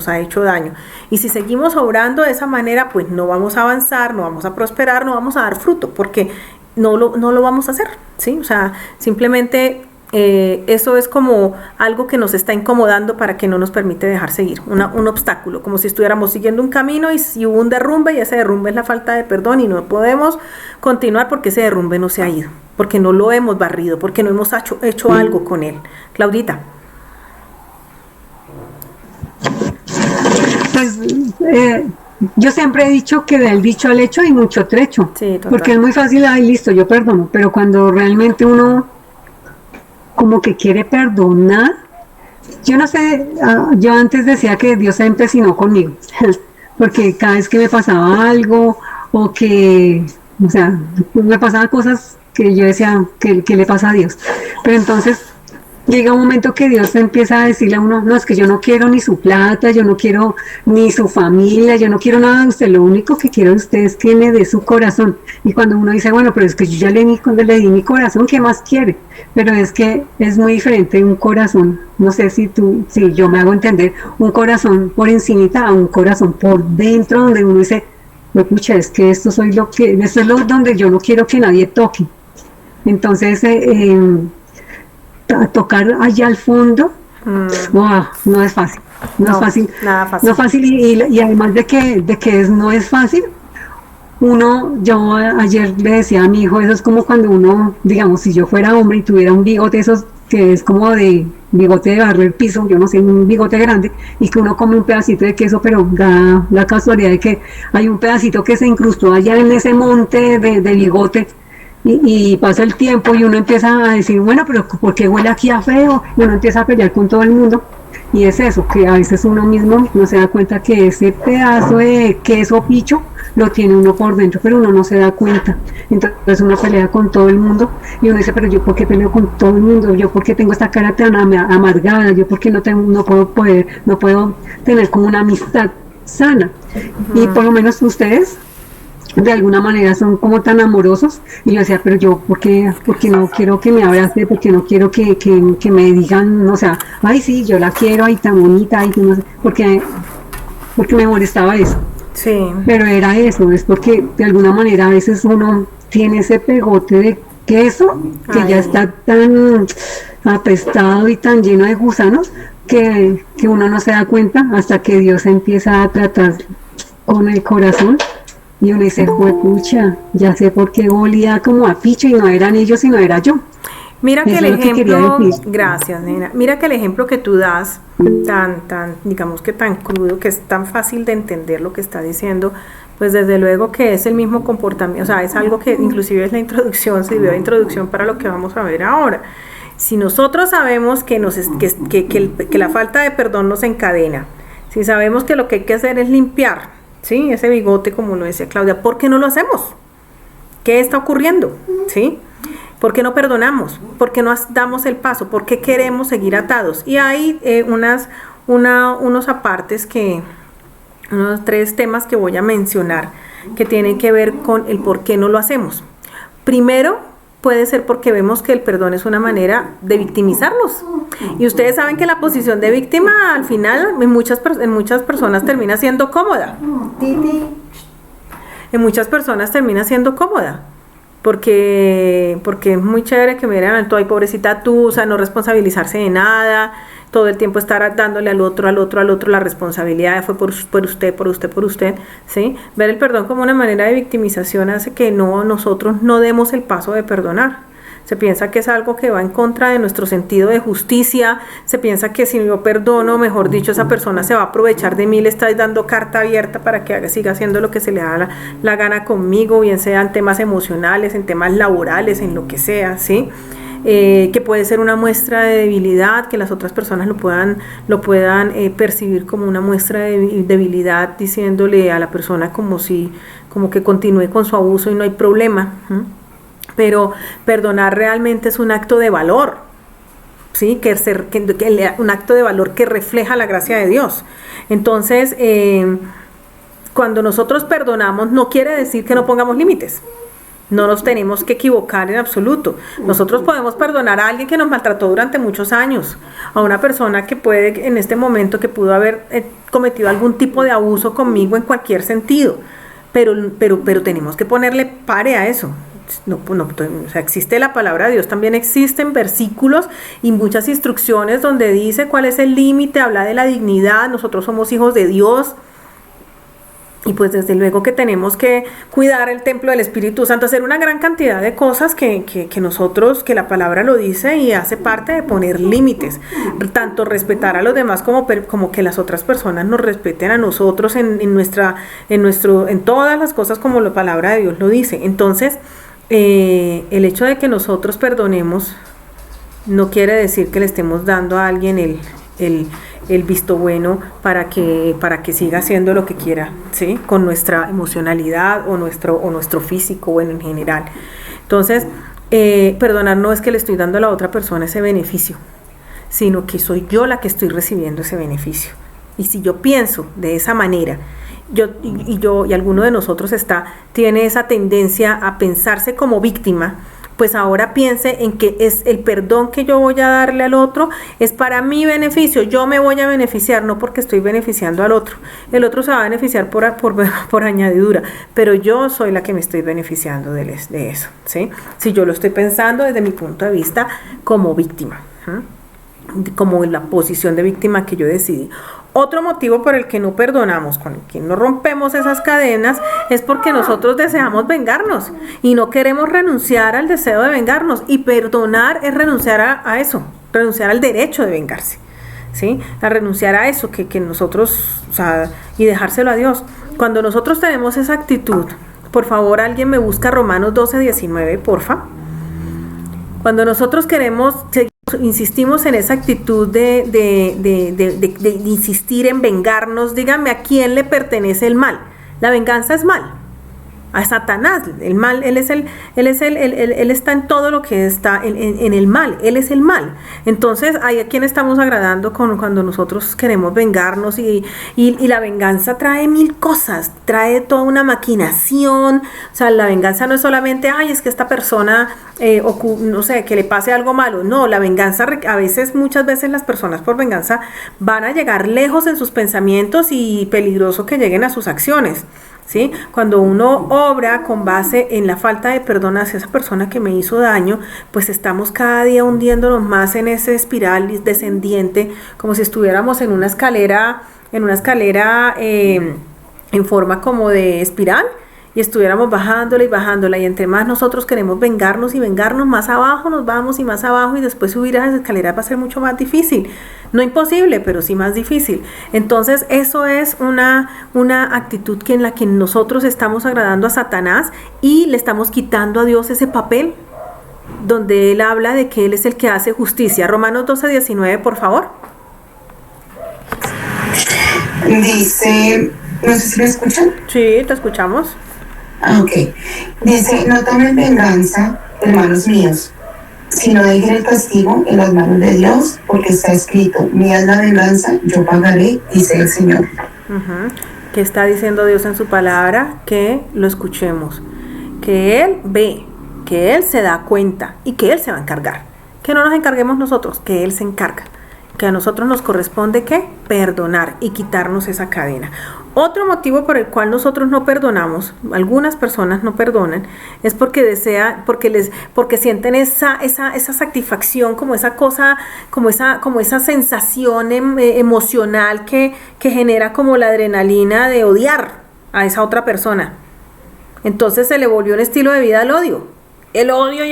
ha hecho daño. Y si seguimos obrando de esa manera, pues no vamos a avanzar, no vamos a prosperar, no vamos a dar fruto, porque no lo vamos a hacer, ¿sí? O sea, simplemente eso es como algo que nos está incomodando para que no nos permite dejar seguir, un obstáculo, como si estuviéramos siguiendo un camino y si hubo un derrumbe, y ese derrumbe es la falta de perdón y no podemos continuar porque ese derrumbe no se ha ido, porque no lo hemos barrido, porque no hemos hecho algo con él. Claudita. Pues yo siempre he dicho que del dicho al hecho hay mucho trecho, Sí, porque es muy fácil, ay, listo, yo perdono, pero cuando realmente uno como que quiere perdonar, yo no sé, yo antes decía que Dios se empecinó conmigo, porque cada vez que me pasaba algo, o que, o sea, me pasaban cosas que yo decía, ¿qué le pasa a Dios? Pero entonces llega un momento que Dios empieza a decirle a uno, no, es que yo no quiero ni su plata, yo no quiero ni su familia, yo no quiero nada de usted, lo único que quiero de usted es que me dé su corazón. Y cuando uno dice, bueno, pero es que yo ya le di mi corazón, ¿qué más quiere? Pero es que es muy diferente un corazón, no sé si yo me hago entender, un corazón por encimita a un corazón por dentro, donde uno dice, pues pucha, es que esto es donde yo no quiero que nadie toque. Entonces, a tocar allá al fondo, wow, no es fácil, no es fácil, nada fácil. no es fácil y además de que no es fácil, yo ayer le decía a mi hijo, eso es como cuando uno, digamos, si yo fuera hombre y tuviera un bigote, esos que es como de bigote de barrer piso, yo no sé, un bigote grande, y que uno come un pedacito de queso, pero da la casualidad de que hay un pedacito que se incrustó allá en ese monte de bigote. Y pasa el tiempo y uno empieza a decir, bueno, pero ¿por qué huele aquí a feo? Y uno empieza a pelear con todo el mundo. Y es eso, que a veces uno mismo no se da cuenta que ese pedazo de queso picho lo tiene uno por dentro, pero uno no se da cuenta. Entonces uno pelea con todo el mundo y uno dice, pero yo ¿por qué peleo con todo el mundo? ¿Yo por qué tengo esta cara tan amargada? ¿Yo por qué no puedo tener como una amistad sana? Y por lo menos ustedes de alguna manera son como tan amorosos, y yo decía, pero yo porque no quiero que me abrace, porque no quiero que me digan, o sea, ay sí, yo la quiero, ay tan bonita, ay no sé, porque me molestaba eso. Sí. Pero era eso, es porque de alguna manera a veces uno tiene ese pegote de queso que ya está tan apestado y tan lleno de gusanos que uno no se da cuenta hasta que Dios empieza a tratar con el corazón. Y uno dice, pucha, ya sé por qué olía como a picho y no eran ellos, sino era yo. Mira que Eso el es lo que quería ejemplo, decir. gracias, nena. Mira que el ejemplo que tú das, digamos que tan crudo, que es tan fácil de entender lo que está diciendo, pues desde luego que es el mismo comportamiento, o sea, es algo que inclusive es la introducción, sirvió de introducción para lo que vamos a ver ahora. Si nosotros sabemos que la falta de perdón nos encadena, si sabemos que lo que hay que hacer es limpiar, ¿sí?, ese bigote, como lo decía Claudia, ¿por qué no lo hacemos? ¿Qué está ocurriendo? ¿Sí? ¿Por qué no perdonamos? ¿Por qué no damos el paso? ¿Por qué queremos seguir atados? Y hay unos apartes unos 3 temas que voy a mencionar, que tienen que ver con el por qué no lo hacemos. Primero, puede ser porque vemos que el perdón es una manera de victimizarnos. Y ustedes saben que la posición de víctima al final en muchas personas termina siendo cómoda. En muchas personas termina siendo cómoda. Porque es muy chévere que me digan, ay, pobrecita tú, o sea, no responsabilizarse de nada, todo el tiempo estar dándole al otro, la responsabilidad fue por usted, ¿sí? Ver el perdón como una manera de victimización hace que nosotros no demos el paso de perdonar. Se piensa que es algo que va en contra de nuestro sentido de justicia, se piensa que si yo perdono, mejor dicho, esa persona se va a aprovechar de mí, le estáis dando carta abierta para que siga haciendo lo que se le da la gana conmigo, bien sea en temas emocionales, en temas laborales, en lo que sea, ¿sí? Que puede ser una muestra de debilidad, que las otras personas lo puedan percibir como una muestra de debilidad, diciéndole a la persona como que continúe con su abuso y no hay problema, ¿sí? Pero perdonar realmente es un acto de valor, ¿sí? Un acto de valor que refleja la gracia de Dios. Entonces, cuando nosotros perdonamos, no quiere decir que no pongamos límites. No nos tenemos que equivocar en absoluto. Nosotros podemos perdonar a alguien que nos maltrató durante muchos años, a una persona que puede, en este momento, que pudo haber cometido algún tipo de abuso conmigo en cualquier sentido, pero tenemos que ponerle pare a eso. O sea, existe la palabra de Dios, también existen versículos y muchas instrucciones donde dice cuál es el límite, habla de la dignidad, nosotros somos hijos de Dios y pues desde luego que tenemos que cuidar el templo del Espíritu Santo, hacer una gran cantidad de cosas que la palabra lo dice y hace parte de poner límites, tanto respetar a los demás como que las otras personas nos respeten a nosotros en todas las cosas como la palabra de Dios lo dice. Entonces, el hecho de que nosotros perdonemos no quiere decir que le estemos dando a alguien el visto bueno para que siga haciendo lo que quiera, ¿sí? Con nuestra emocionalidad o nuestro físico, bueno, en general. Entonces, perdonar no es que le estoy dando a la otra persona ese beneficio, sino que soy yo la que estoy recibiendo ese beneficio. Y si yo pienso de esa manera, y alguno de nosotros tiene esa tendencia a pensarse como víctima, pues ahora piense en que es el perdón que yo voy a darle al otro, es para mi beneficio, yo me voy a beneficiar, no porque estoy beneficiando al otro, el otro se va a beneficiar por añadidura, pero yo soy la que me estoy beneficiando de eso, ¿sí? Si yo lo estoy pensando desde mi punto de vista como víctima, ¿sí? Como en la posición de víctima que yo decidí. Otro motivo por el que no perdonamos, con el que no rompemos esas cadenas, es porque nosotros deseamos vengarnos y no queremos renunciar al deseo de vengarnos. Y perdonar es renunciar a eso, renunciar al derecho de vengarse, ¿sí? A renunciar a eso que nosotros, o sea, y dejárselo a Dios. Cuando nosotros tenemos esa actitud, por favor, alguien me busca Romanos 12:19, porfa. Cuando nosotros insistimos en esa actitud de insistir en vengarnos, dígame a quién le pertenece el mal. La venganza es mal. A Satanás, el mal, él está en todo lo que está en el mal, él es el mal. Entonces, ¿a quién estamos agradando cuando nosotros queremos vengarnos? Y la venganza trae mil cosas, trae toda una maquinación. O sea, la venganza no es solamente, ay, es que esta persona, no sé, que le pase algo malo. No, la venganza, muchas veces las personas por venganza van a llegar lejos en sus pensamientos y peligroso que lleguen a sus acciones, ¿sí? Cuando uno obra con base en la falta de perdón hacia esa persona que me hizo daño, pues estamos cada día hundiéndonos más en esa espiral descendiente, como si estuviéramos en una escalera en forma como de espiral, y estuviéramos bajándola, y entre más nosotros queremos vengarnos, más abajo nos vamos y más abajo, y después subir a las escaleras va a ser mucho más difícil, no imposible, pero sí más difícil. Entonces eso es una actitud en la que nosotros estamos agradando a Satanás y le estamos quitando a Dios ese papel donde Él habla de que Él es el que hace justicia. Romanos 12:19, por favor. Dice, no sé si me escuchan. Sí, te escuchamos. Ok. Dice, no tomen venganza, hermanos míos, sino dejen el castigo en las manos de Dios, porque está escrito, mía es la venganza, yo pagaré, dice el Señor. Uh-huh. ¿Qué está diciendo Dios en su palabra? Que lo escuchemos, que Él ve, que Él se da cuenta y que Él se va a encargar. Que no nos encarguemos nosotros, que Él se encarga. Que a nosotros nos corresponde, ¿qué? Perdonar y quitarnos esa cadena. Otro motivo por el cual nosotros no perdonamos, algunas personas no perdonan, es porque porque sienten esa satisfacción, como esa cosa, como esa sensación emocional que genera como la adrenalina de odiar a esa otra persona. Entonces se le volvió un estilo de vida al odio. El odio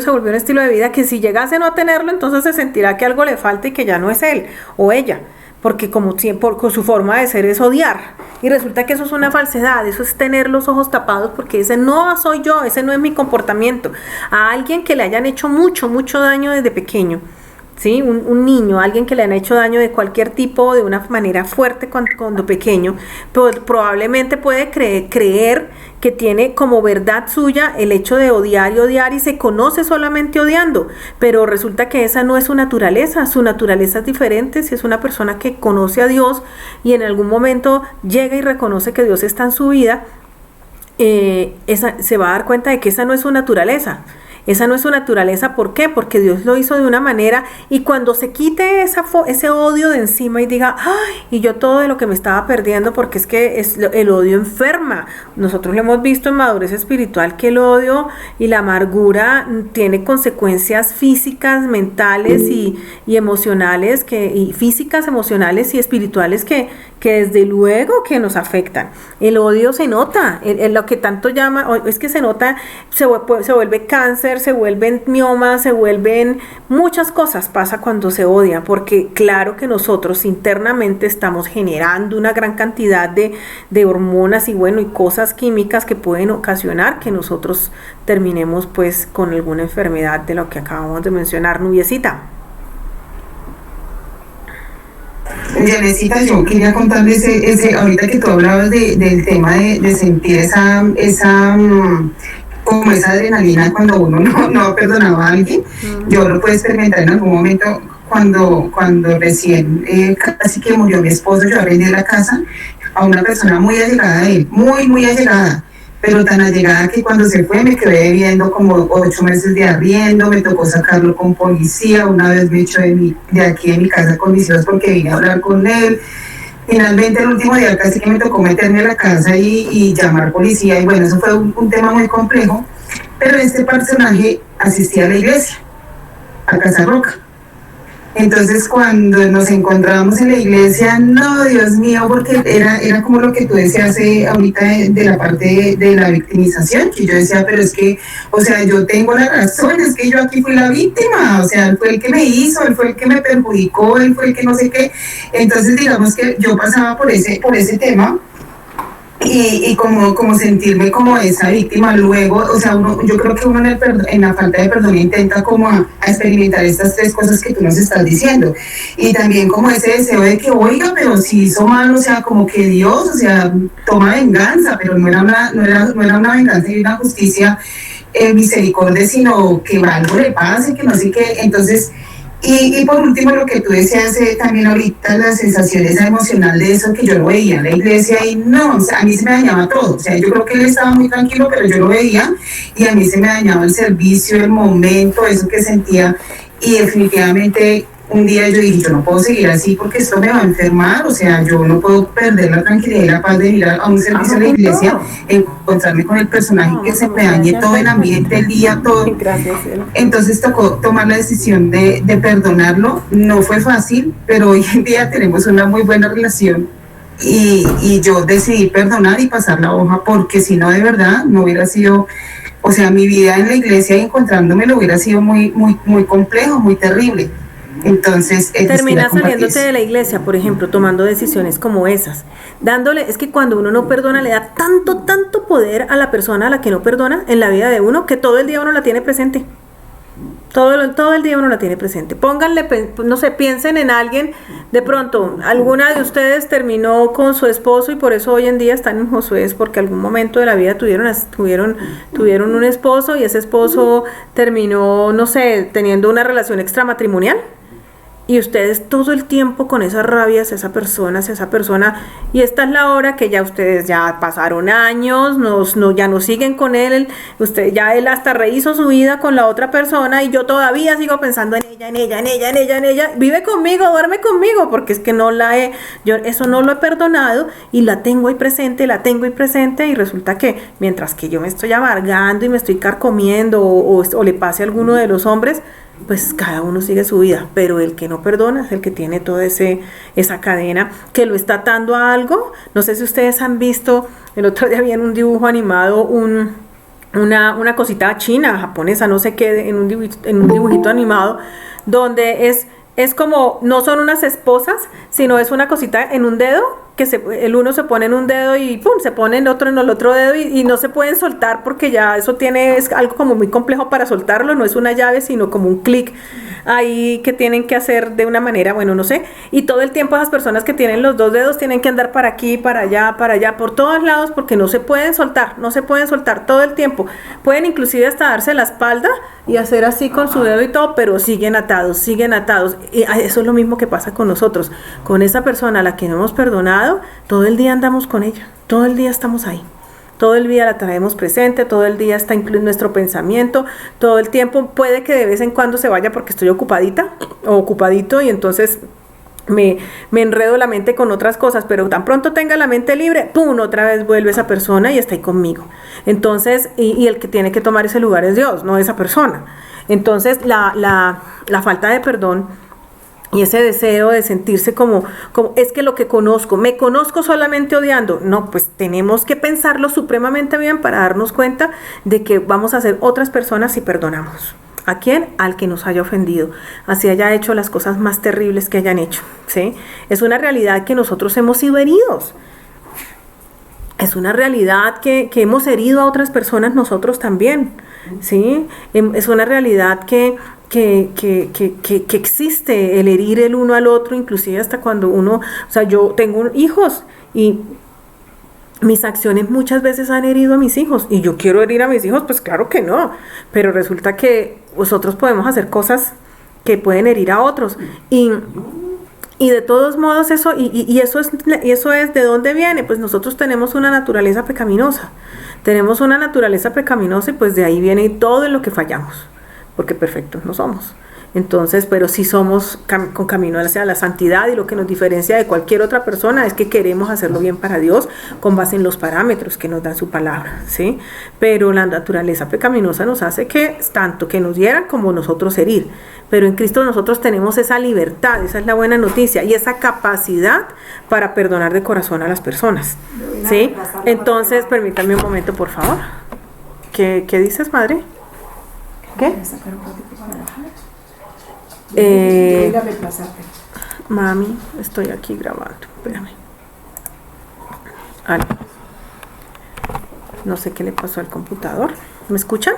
se volvió un estilo de vida que si llegase no a tenerlo, entonces se sentirá que algo le falta y que ya no es él o ella, porque como con su forma de ser es odiar, y resulta que eso es una falsedad, eso es tener los ojos tapados, porque ese no soy yo, ese no es mi comportamiento. A alguien que le hayan hecho mucho daño desde pequeño, ¿sí? Un niño, alguien que le han hecho daño de cualquier tipo, de una manera fuerte cuando pequeño, pues probablemente puede creer que tiene como verdad suya el hecho de odiar y se conoce solamente odiando, pero resulta que esa no es su naturaleza es diferente. Si es una persona que conoce a Dios y en algún momento llega y reconoce que Dios está en su vida, se va a dar cuenta de que esa no es su naturaleza. Esa no es su naturaleza, ¿por qué? Porque Dios lo hizo de una manera, y cuando se quite ese odio de encima y diga, ¡ay! Y yo todo de lo que me estaba perdiendo, porque es que el odio enferma. Nosotros lo hemos visto en Madurez Espiritual, que el odio y la amargura tiene consecuencias físicas, mentales y emocionales, físicas, emocionales y espirituales que desde luego que nos afectan. El odio se nota, lo que tanto llama, es que se nota, se vuelve cáncer, se vuelven miomas, se vuelven muchas cosas, pasa cuando se odia, porque claro que nosotros internamente estamos generando una gran cantidad de hormonas y cosas químicas que pueden ocasionar que nosotros terminemos pues con alguna enfermedad de lo que acabamos de mencionar. Nubiecita. Yanecita, yo quería contarles ahorita que tú hablabas del tema de sentir como esa adrenalina cuando uno no ha perdonado a alguien. Yo lo pude experimentar en algún momento cuando recién casi que murió mi esposo. Yo vendí la casa a una persona muy allegada a él, muy allegada, pero tan allegada que cuando se fue me quedé debiendo como 8 meses de arriendo, me tocó sacarlo con policía, una vez me echó de aquí de mi casa con mis hijos porque vine a hablar con él. Finalmente el último día casi que me tocó meterme a la casa y llamar policía, y eso fue un tema muy complejo, pero este personaje asistía a la iglesia, a Casa Roca. Entonces cuando nos encontrábamos en la iglesia, no, Dios mío, porque era como lo que tú decías ahorita de la parte de la victimización, que yo decía, pero es que, o sea, yo tengo la razón, es que yo aquí fui la víctima, o sea, él fue el que me hizo, él fue el que me perjudicó, él fue el que no sé qué. Entonces digamos que yo pasaba por ese tema, y como sentirme como esa víctima. Luego, o sea, yo creo que uno en la falta de perdón intenta como a experimentar estas 3 cosas que tú nos estás diciendo, y también como ese deseo de que, oiga, pero si hizo mal, o sea, como que Dios, o sea, toma venganza, pero no era una venganza y una justicia misericordia, sino que algo le pase, que no sé qué. Entonces, y por último, lo que tú decías también ahorita, la sensación esa emocional de eso, que yo lo veía en la iglesia y no, o sea, a mí se me dañaba todo. O sea, yo creo que él estaba muy tranquilo, pero yo lo veía y a mí se me dañaba el servicio, el momento, eso que sentía, y definitivamente un día yo dije, yo no puedo seguir así porque esto me va a enfermar, o sea, yo no puedo perder la tranquilidad y la paz de ir a un servicio de la iglesia, encontrarme con el personaje que se me dañe todo el ambiente, el día, todo. Entonces tocó tomar la decisión de perdonarlo. No fue fácil, pero hoy en día tenemos una muy buena relación, y yo decidí perdonar y pasar la hoja, porque si no, de verdad, no hubiera sido, o sea, mi vida en la iglesia y encontrándome lo hubiera sido muy complejo, muy terrible. Entonces terminas saliéndote de la iglesia, por ejemplo, tomando decisiones como esas, es que cuando uno no perdona le da tanto poder a la persona a la que no perdona en la vida de uno, que todo el día uno la tiene presente. Todo el día uno la tiene presente. Pónganle, no sé, piensen en alguien, de pronto, alguna de ustedes terminó con su esposo y por eso hoy en día están en Josué, porque algún momento de la vida tuvieron un esposo y ese esposo terminó, no sé, teniendo una relación extramatrimonial. y ustedes todo el tiempo con esa rabia hacia esa persona, y esta es la hora que ya ustedes ya pasaron años, ya no siguen con él, él hasta rehizo su vida con la otra persona, y yo todavía sigo pensando en ella, vive conmigo, duerme conmigo, porque es que yo eso no lo he perdonado, y la tengo ahí presente, y resulta que mientras que yo me estoy amargando y me estoy carcomiendo, o le pase a alguno de los hombres, pues cada uno sigue su vida, pero el que no perdona es el que tiene toda esa cadena que lo está atando a algo. No sé si ustedes han visto, el otro día vi en un dibujo animado una cosita china, japonesa, no sé qué, en un dibujito animado, donde es como, no son unas esposas, sino es una cosita en un dedo, que el uno se pone en un dedo y ¡pum!, se pone el otro en el otro dedo, y no se pueden soltar porque ya eso es algo como muy complejo para soltarlo, no es una llave, sino como un clic ahí que tienen que hacer de una manera, bueno, no sé, y todo el tiempo esas personas que tienen los dos dedos tienen que andar para aquí, para allá, por todos lados, porque no se pueden soltar todo el tiempo. Pueden inclusive hasta darse la espalda y hacer así con su dedo y todo, pero siguen atados, y eso es lo mismo que pasa con nosotros, con esa persona a la que no hemos perdonado. Todo el día andamos con ella, todo el día estamos ahí, todo el día la traemos presente, todo el día está incluido en nuestro pensamiento, todo el tiempo. Puede que de vez en cuando se vaya porque estoy ocupadita o ocupadito, y entonces me enredo la mente con otras cosas, pero tan pronto tenga la mente libre, ¡pum!, otra vez vuelve esa persona y está ahí conmigo. Entonces, y el que tiene que tomar ese lugar es Dios, no esa persona. Entonces la falta de perdón y ese deseo de sentirse como es que lo que me conozco solamente odiando. No, pues tenemos que pensarlo supremamente bien para darnos cuenta de que vamos a ser otras personas si perdonamos. ¿A quién? Al que nos haya ofendido, así haya hecho las cosas más terribles que hayan hecho, ¿sí? Es una realidad que nosotros hemos sido heridos. Es una realidad que hemos herido a otras personas nosotros también, ¿sí? Es una realidad que existe el herir el uno al otro, inclusive hasta cuando uno, yo tengo hijos y mis acciones muchas veces han herido a mis hijos, y yo quiero herir a mis hijos, pues claro que no, pero resulta que nosotros podemos hacer cosas que pueden herir a otros, y de todos modos eso es ¿de dónde viene? Pues nosotros tenemos una naturaleza pecaminosa, y pues de ahí viene todo en lo que fallamos, porque perfectos no somos. Entonces, pero sí somos con camino hacia la santidad, y lo que nos diferencia de cualquier otra persona es que queremos hacerlo bien para Dios con base en los parámetros que nos da su palabra, ¿sí? Pero la naturaleza pecaminosa nos hace que tanto que nos hieran como nosotros herir. Pero en Cristo nosotros tenemos esa libertad, esa es la buena noticia, y esa capacidad para perdonar de corazón a las personas, ¿sí? Entonces, permítame un momento, por favor. ¿Qué dices, madre? ¿Qué? Mami, estoy aquí grabando, espérame. No sé qué le pasó al computador. ¿Me escuchan?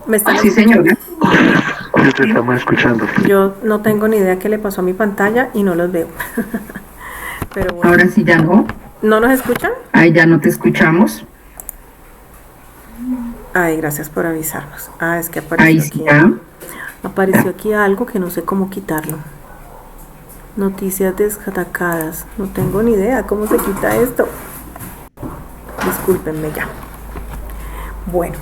¿Me están Sí, señora. Yo te estamos escuchando. Yo no tengo ni idea qué le pasó a mi pantalla y no los veo. Pero bueno. Ahora sí ya no. ¿No nos escuchan? Ahí ya no te escuchamos. Ay, gracias por avisarnos. Es que apareció Ahí aquí. sí ya. Apareció aquí algo que no sé cómo quitarlo. Noticias destacadas. No tengo ni idea cómo se quita esto. Discúlpenme ya. Bueno,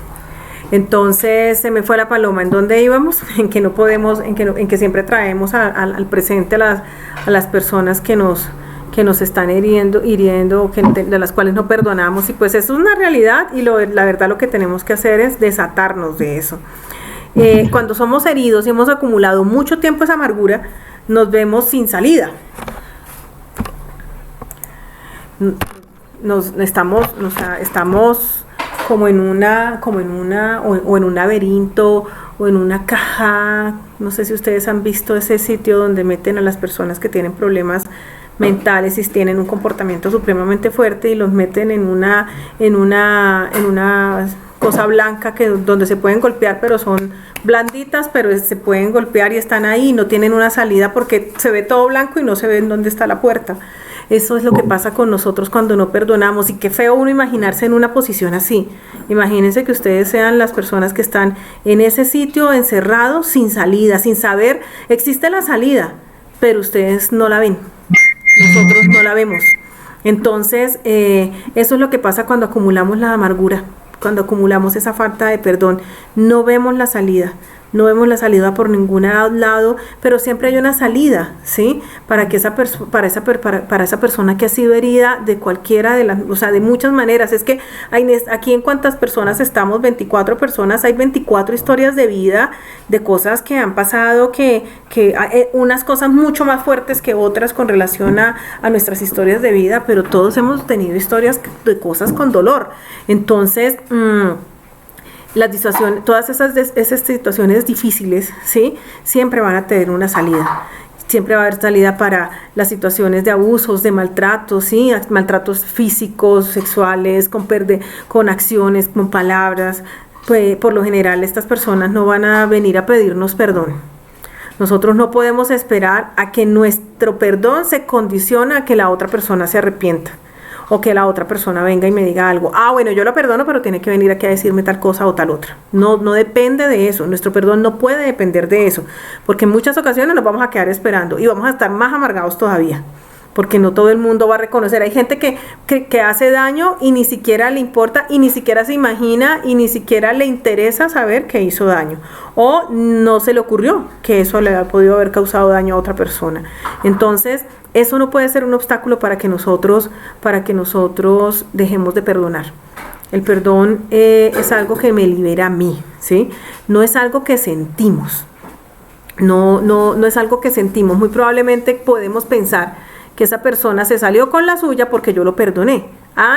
entonces se me fue la paloma. ¿En dónde íbamos? En que no podemos, en que siempre traemos al presente a las personas que nos están hiriendo, de las cuales no perdonamos, y pues eso es una realidad, y la verdad lo que tenemos que hacer es desatarnos de eso. Cuando somos heridos y hemos acumulado mucho tiempo esa amargura, nos vemos sin salida. Estamos como en un laberinto o en una caja. No sé si ustedes han visto ese sitio donde meten a las personas que tienen problemas mentales y tienen un comportamiento supremamente fuerte, y los meten en una cosa blanca donde se pueden golpear, pero son blanditas, pero se pueden golpear y están ahí y no tienen una salida porque se ve todo blanco y no se ve en dónde está la puerta. Eso es lo que pasa con nosotros cuando no perdonamos, y qué feo uno imaginarse en una posición así. Imagínense que ustedes sean las personas que están en ese sitio encerrados, sin salida, sin saber, existe la salida, pero ustedes no la ven, nosotros no la vemos. Entonces, eso es lo que pasa cuando acumulamos la amargura, cuando acumulamos esa falta de perdón. No vemos la salida, no vemos la salida por ningún lado, pero siempre hay una salida, ¿sí? Para que para esa persona que ha sido herida de cualquiera de las, o sea, de muchas maneras. Es que aquí en cuántas personas estamos, 24 personas, hay 24 historias de vida, de cosas que han pasado, que unas cosas mucho más fuertes que otras con relación a nuestras historias de vida, pero todos hemos tenido historias de cosas con dolor. Entonces, todas esas situaciones difíciles, ¿sí? Siempre van a tener una salida. Siempre va a haber salida para las situaciones de abusos, de maltratos, ¿sí? Maltratos físicos, sexuales, con acciones, con palabras. Pues, por lo general, estas personas no van a venir a pedirnos perdón. Nosotros no podemos esperar a que nuestro perdón se condicione a que la otra persona se arrepienta, o que la otra persona venga y me diga algo. Bueno, yo lo perdono, pero tiene que venir aquí a decirme tal cosa o tal otra. No depende de eso. Nuestro perdón no puede depender de eso, porque en muchas ocasiones nos vamos a quedar esperando y vamos a estar más amargados todavía, porque no todo el mundo va a reconocer. Hay gente que hace daño y ni siquiera le importa, y ni siquiera se imagina, y ni siquiera le interesa saber que hizo daño, o no se le ocurrió que eso le ha podido haber causado daño a otra persona. Entonces, eso no puede ser un obstáculo para que nosotros dejemos de perdonar. El perdón es algo que me libera a mí, ¿sí? No es algo que sentimos. No es algo que sentimos. Muy probablemente podemos pensar que esa persona se salió con la suya porque yo lo perdoné.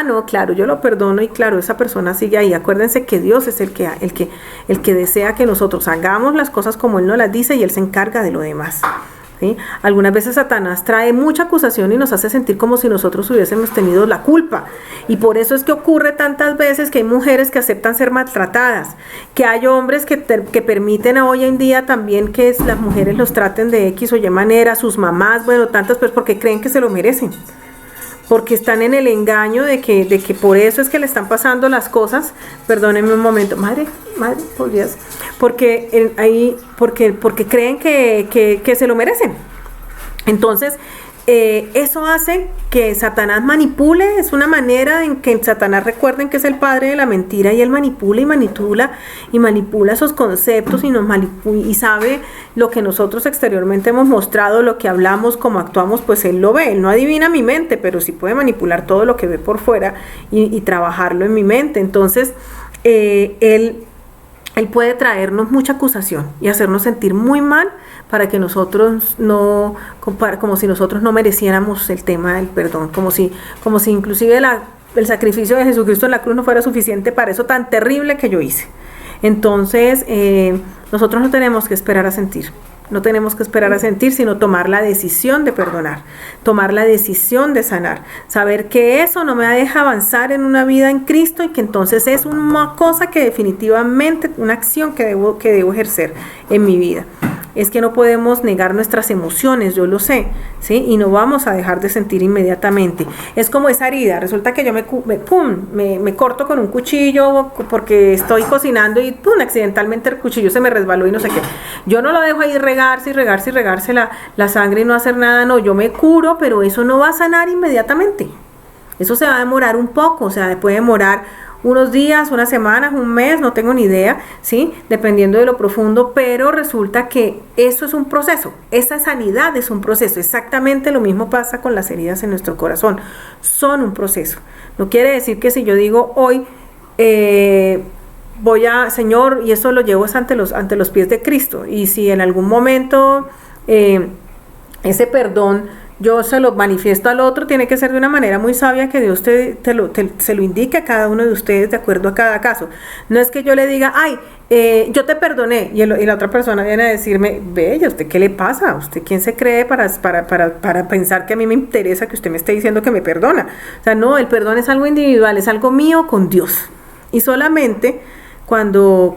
No, claro, yo lo perdono y claro, esa persona sigue ahí. Acuérdense que Dios es el que desea que nosotros hagamos las cosas como Él nos las dice, y Él se encarga de lo demás, ¿sí? Algunas veces Satanás trae mucha acusación y nos hace sentir como si nosotros hubiésemos tenido la culpa, y por eso es que ocurre tantas veces que hay mujeres que aceptan ser maltratadas, que hay hombres que permiten hoy en día también que las mujeres los traten de X o Y manera, sus mamás, bueno, tantas, pues porque creen que se lo merecen, porque están en el engaño de que por eso es que le están pasando las cosas. Perdónenme un momento, madre, podrías, porque creen que se lo merecen. Entonces, eso hace que Satanás manipule. Es una manera en que Satanás, recuerden que es el padre de la mentira, y él manipula esos conceptos, y sabe lo que nosotros exteriormente hemos mostrado, lo que hablamos, cómo actuamos, pues él lo ve. Él no adivina mi mente, pero sí puede manipular todo lo que ve por fuera y trabajarlo en mi mente. Entonces, él puede traernos mucha acusación y hacernos sentir muy mal, para que nosotros como si nosotros no mereciéramos el tema del perdón, como si inclusive el sacrificio de Jesucristo en la cruz no fuera suficiente para eso tan terrible que yo hice. Entonces, nosotros no tenemos que esperar a sentir. No tenemos que esperar a sentir, sino tomar la decisión de perdonar, tomar la decisión de sanar, saber que eso no me deja avanzar en una vida en Cristo, y que entonces es una cosa que definitivamente, una acción que debo ejercer en mi vida. Es que no podemos negar nuestras emociones, yo lo sé, ¿sí? Y no vamos a dejar de sentir inmediatamente. Es como esa herida. Resulta que yo me corto con un cuchillo porque estoy cocinando y accidentalmente el cuchillo se me resbaló y no sé qué. Yo no lo dejo ahí regarse la sangre y no hacer nada. No, yo me curo, pero eso no va a sanar inmediatamente. Eso se va a demorar un poco, o sea, puede demorar unos días, unas semanas, un mes, no tengo ni idea, ¿sí? Dependiendo de lo profundo, pero resulta que eso es un proceso, esa sanidad es un proceso. Exactamente lo mismo pasa con las heridas en nuestro corazón, son un proceso. No quiere decir que si yo digo hoy, Señor, y eso lo llevo ante los pies de Cristo, y si en algún momento ese perdón yo se lo manifiesto al otro, tiene que ser de una manera muy sabia, que Dios se lo indique a cada uno de ustedes de acuerdo a cada caso. No es que yo le diga, yo te perdoné, y la otra persona viene a decirme, ¿a usted qué le pasa? ¿Usted quién se cree para pensar que a mí me interesa que usted me esté diciendo que me perdona? O sea, no, el perdón es algo individual, es algo mío con Dios. Y solamente cuando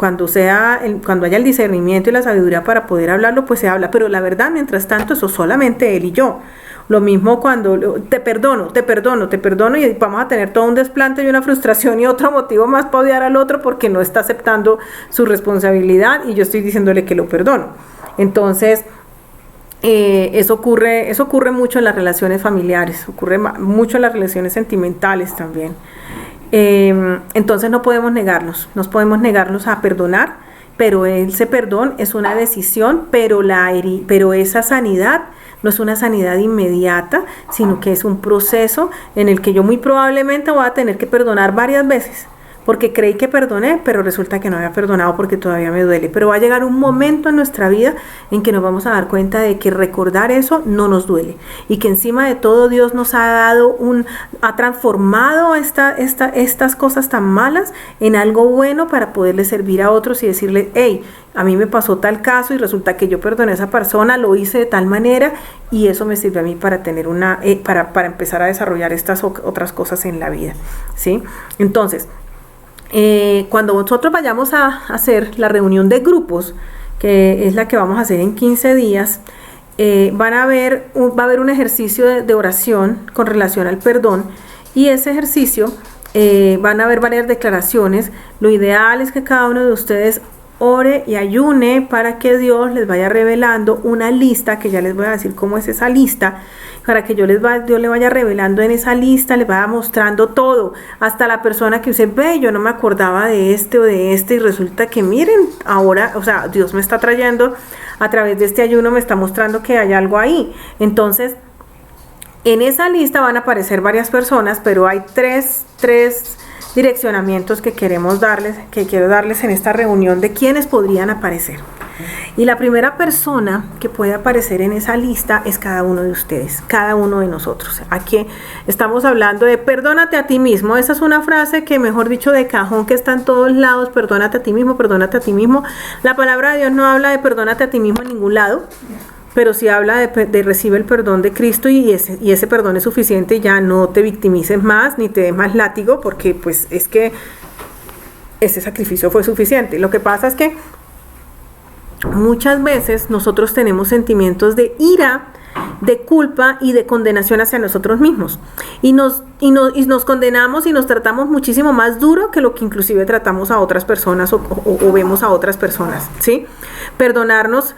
haya el discernimiento y la sabiduría para poder hablarlo, pues se habla. Pero la verdad, mientras tanto, eso solamente él y yo. Lo mismo cuando te perdono y vamos a tener todo un desplante y una frustración y otro motivo más para odiar al otro porque no está aceptando su responsabilidad y yo estoy diciéndole que lo perdono. Entonces, eso ocurre mucho en las relaciones familiares, ocurre mucho en las relaciones sentimentales también. Entonces no podemos negarnos a perdonar, pero ese perdón es una decisión, pero esa sanidad no es una sanidad inmediata, sino que es un proceso en el que yo muy probablemente voy a tener que perdonar varias veces, porque creí que perdoné, pero resulta que no había perdonado porque todavía me duele. Pero va a llegar un momento en nuestra vida en que nos vamos a dar cuenta de que recordar eso no nos duele y que encima de todo Dios nos ha transformado estas cosas tan malas en algo bueno para poderle servir a otros y decirle, hey, a mí me pasó tal caso y resulta que yo perdoné a esa persona, lo hice de tal manera y eso me sirve a mí para tener para empezar a desarrollar estas otras cosas en la vida, ¿sí? Entonces, cuando nosotros vayamos a hacer la reunión de grupos, que es la que vamos a hacer en 15 días, va a haber un ejercicio de oración con relación al perdón y ese ejercicio van a haber varias declaraciones. Lo ideal es que cada uno de ustedes ore y ayune para que Dios les vaya revelando una lista, que ya les voy a decir cómo es esa lista, para que Dios le vaya revelando en esa lista, les vaya mostrando todo, hasta la persona que usted ve, yo no me acordaba de este o de este, y resulta que miren, ahora, o sea, Dios me está trayendo, a través de este ayuno me está mostrando que hay algo ahí. Entonces, en esa lista van a aparecer varias personas, pero hay tres direccionamientos que quiero darles en esta reunión de quiénes podrían aparecer. Y la primera persona que puede aparecer en esa lista es cada uno de ustedes, cada uno de nosotros. Aquí estamos hablando de perdónate a ti mismo. Esa es una frase que, mejor dicho, de cajón, que está en todos lados. Perdónate a ti mismo, perdónate a ti mismo. La palabra de Dios no habla de perdónate a ti mismo en ningún lado, pero sí habla de recibe el perdón de Cristo y ese perdón es suficiente. Ya no te victimices más ni te des más látigo, porque pues es que ese sacrificio fue suficiente. Lo que pasa es que muchas veces nosotros tenemos sentimientos de ira, de culpa y de condenación hacia nosotros mismos y nos condenamos y nos tratamos muchísimo más duro que lo que inclusive tratamos a otras personas o vemos a otras personas, ¿sí? Perdonarnos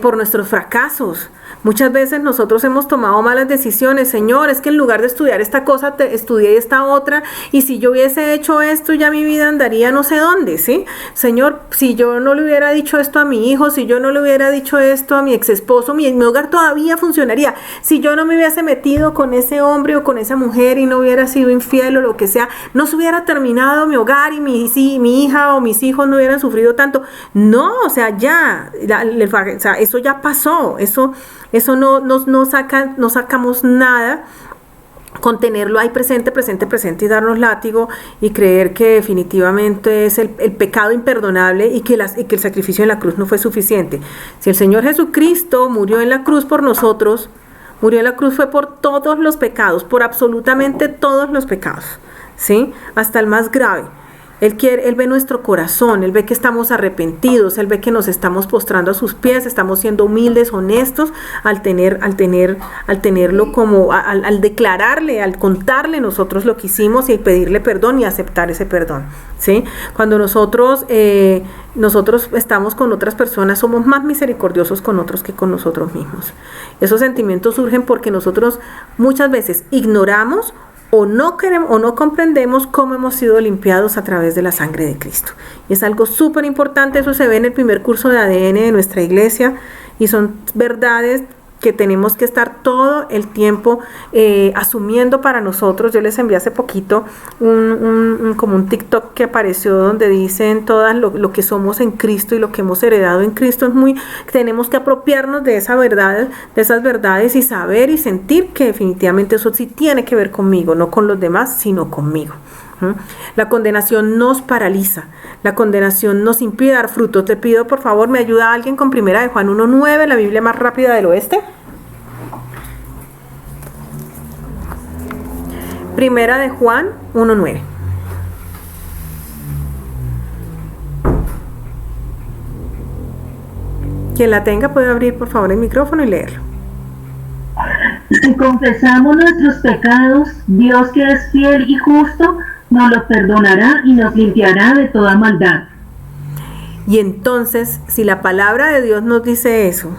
por nuestros fracasos. Muchas veces nosotros hemos tomado malas decisiones. Señor, es que en lugar de estudiar esta cosa, estudié esta otra, y si yo hubiese hecho esto, ya mi vida andaría no sé dónde, ¿sí? Señor, si yo no le hubiera dicho esto a mi hijo, si yo no le hubiera dicho esto a mi ex esposo, mi hogar todavía funcionaría. Si yo no me hubiese metido con ese hombre o con esa mujer y no hubiera sido infiel o lo que sea, no se hubiera terminado mi hogar y mi hija o mis hijos no hubieran sufrido tanto. No, o sea, eso ya pasó, eso no sacamos nada con tenerlo ahí presente y darnos látigo y creer que definitivamente es el pecado imperdonable y que el sacrificio en la cruz no fue suficiente. Si el Señor Jesucristo murió en la cruz por nosotros, murió en la cruz fue por todos los pecados, por absolutamente todos los pecados, ¿sí? Hasta el más grave. Él ve nuestro corazón, Él ve que estamos arrepentidos, Él ve que nos estamos postrando a sus pies, estamos siendo humildes, honestos, al tenerlo como, al declararle, al contarle nosotros lo que hicimos y pedirle perdón y aceptar ese perdón, ¿sí? Cuando nosotros estamos con otras personas, somos más misericordiosos con otros que con nosotros mismos. Esos sentimientos surgen porque nosotros muchas veces ignoramos o no queremos o no comprendemos cómo hemos sido limpiados a través de la sangre de Cristo. Y es algo súper importante, eso se ve en el primer curso de ADN de nuestra iglesia y son verdades que tenemos que estar todo el tiempo asumiendo para nosotros. Yo les envié hace poquito como un TikTok que apareció donde dicen todas lo que somos en Cristo y lo que hemos heredado en Cristo. Tenemos que apropiarnos de esa verdad, de esas verdades y saber y sentir que definitivamente eso sí tiene que ver conmigo, no con los demás, sino conmigo. La condenación nos paraliza, la condenación nos impide dar frutos. Te pido, por favor, me ayuda alguien con Primera de Juan 1:9, la Biblia más rápida del oeste. Primera de Juan 1:9. Quien la tenga puede abrir por favor el micrófono y leerlo. Si confesamos nuestros pecados, Dios, que es fiel y justo, nos los perdonará y nos limpiará de toda maldad. Y entonces, si la palabra de Dios nos dice eso,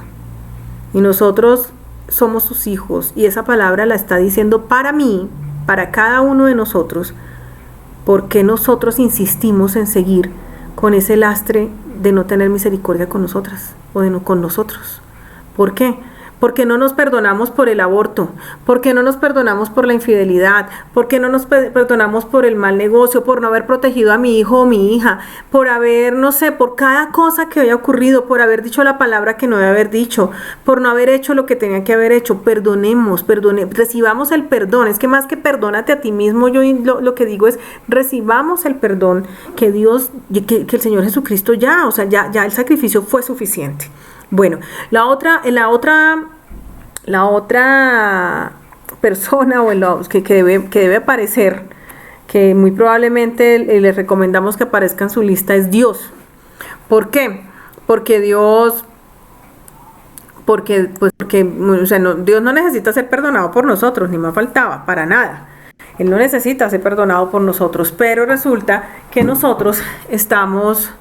y nosotros somos sus hijos, y esa palabra la está diciendo para mí, para cada uno de nosotros, ¿por qué nosotros insistimos en seguir con ese lastre de no tener misericordia con nosotras o con nosotros? ¿Por qué? Porque no nos perdonamos por el aborto, porque no nos perdonamos por la infidelidad, porque no nos perdonamos por el mal negocio, por no haber protegido a mi hijo o mi hija, por haber, no sé, por cada cosa que haya ocurrido, por haber dicho la palabra que no debe haber dicho, por no haber hecho lo que tenía que haber hecho. Perdonemos, recibamos el perdón. Es que más que perdónate a ti mismo, yo lo que digo es recibamos el perdón que Dios, que el Señor Jesucristo ya el sacrificio fue suficiente. Bueno, la otra persona que debe aparecer, que muy probablemente le recomendamos que aparezca en su lista, es Dios. ¿Por qué? Porque Dios, Dios no necesita ser perdonado por nosotros, ni más faltaba, para nada. Él no necesita ser perdonado por nosotros, pero resulta que nosotros estamos...